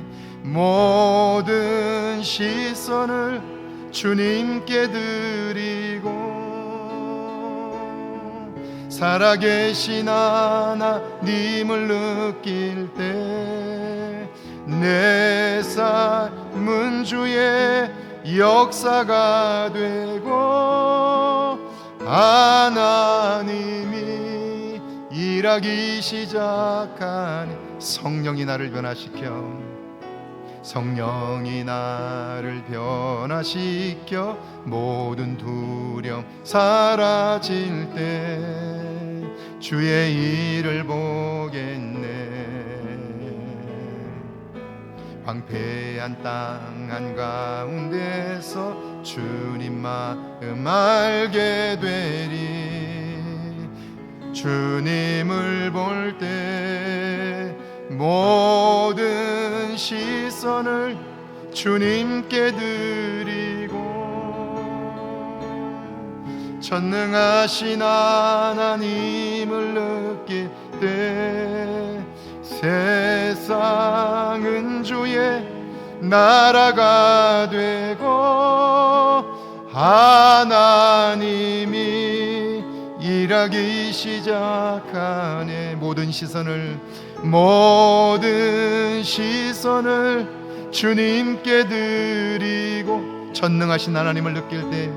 모든 시선을 주님께 드리고 살아계신 하나님을 느낄 때 내 삶은 주의 역사가 되고 하나님이 일하기 시작하니 성령이 나를 변화시켜 모든 두려움 사라질 때 주의 일을 보겠네. 황폐한 땅 한가운데서 주님 마음 알게 되리. 주님을 볼 때 모든 시선을 주님께 드리고 전능하신 하나님을 느낄 때 세상은 주의 나라가 되고 하나님이 일하기 시작하네. 모든 시선을 주님께 드리고, 전능하신 하나님을 느낄 때,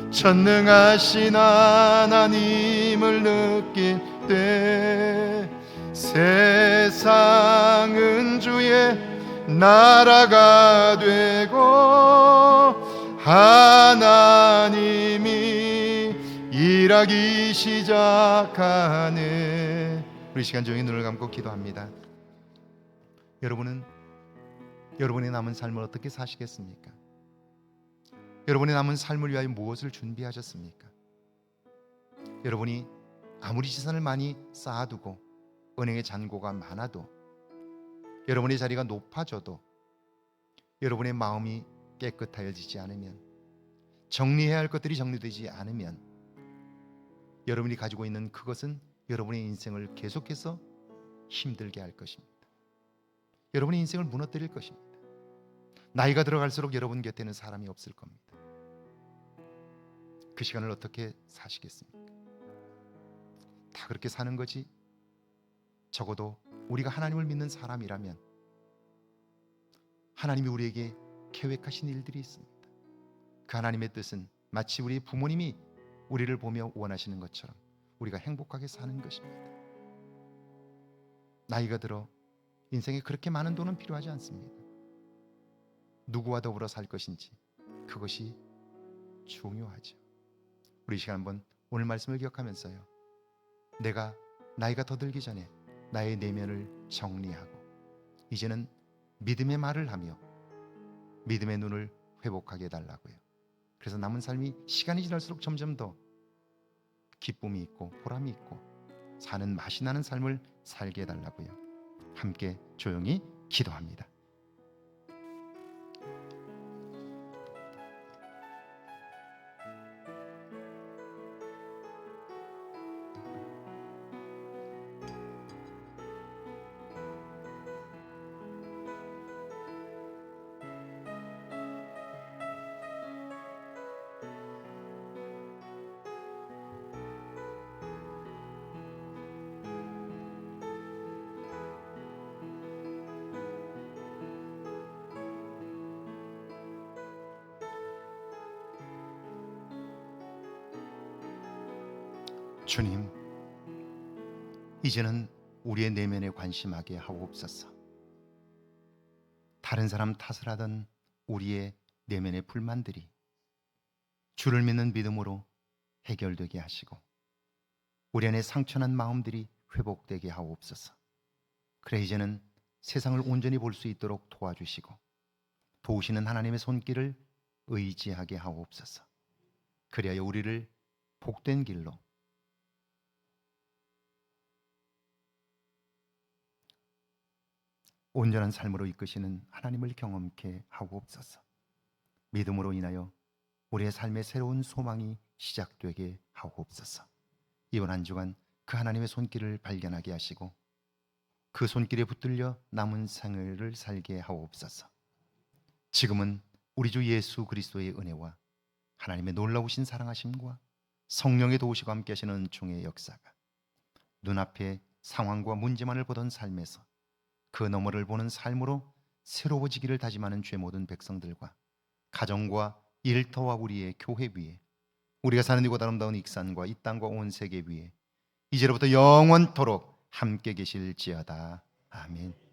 전능하신 하나님을 느낄 때, 세상은 주의 나라가 되고 하나님이 일하기 시작하네. 우리 시간 조용히 눈을 감고 기도합니다. 여러분은 여러분의 남은 삶을 어떻게 사시겠습니까? 여러분의 남은 삶을 위하여 무엇을 준비하셨습니까? 여러분이 아무리 재산을 많이 쌓아두고 은행에 잔고가 많아도, 여러분의 자리가 높아져도 여러분의 마음이 깨끗하여지지 않으면, 정리해야 할 것들이 정리되지 않으면, 여러분이 가지고 있는 그것은 여러분의 인생을 계속해서 힘들게 할 것입니다. 여러분의 인생을 무너뜨릴 것입니다. 나이가 들어갈수록 여러분 곁에는 사람이 없을 겁니다. 그 시간을 어떻게 사시겠습니까? 다 그렇게 사는 거지. 적어도 우리가 하나님을 믿는 사람이라면 하나님이 우리에게 계획하신 일들이 있습니다. 그 하나님의 뜻은 마치 우리 부모님이 우리를 보며 원하시는 것처럼 우리가 행복하게 사는 것입니다. 나이가 들어 인생에 그렇게 많은 돈은 필요하지 않습니다. 누구와 더불어 살 것인지, 그것이 중요하죠. 우리 시간 한번 오늘 말씀을 기억하면서요, 내가 나이가 더 들기 전에 나의 내면을 정리하고 이제는 믿음의 말을 하며 믿음의 눈을 회복하게 해달라고요. 그래서 남은 삶이 시간이 지날수록 점점 더 기쁨이 있고 보람이 있고 사는 맛이 나는 삶을 살게 해달라고요. 함께 조용히 기도합니다. 주님, 이제는 우리의 내면에 관심하게 하옵소서. 다른 사람 탓을 하던 우리의 내면의 불만들이 주를 믿는 믿음으로 해결되게 하시고 우리 안에 상처난 마음들이 회복되게 하옵소서. 그래 이제는 세상을 온전히 볼 수 있도록 도와주시고 도우시는 하나님의 손길을 의지하게 하옵소서. 그리하여 우리를 복된 길로, 온전한 삶으로 이끄시는 하나님을 경험케 하옵소서. 믿음으로 인하여 우리의 삶의 새로운 소망이 시작되게 하옵소서. 이번 한 주간 그 하나님의 손길을 발견하게 하시고 그 손길에 붙들려 남은 생애를 살게 하옵소서. 지금은 우리 주 예수 그리스도의 은혜와 하나님의 놀라우신 사랑하심과 성령의 도우시고 함께 하시는 종의 역사가 눈앞에 상황과 문제만을 보던 삶에서 그 너머를 보는 삶으로 새로워지기를 다짐하는 죄 모든 백성들과 가정과 일터와 우리의 교회 위에, 우리가 사는 이곳 아름다운 익산과 이 땅과 온 세계 위에 이제로부터 영원토록 함께 계실지어다. 아멘.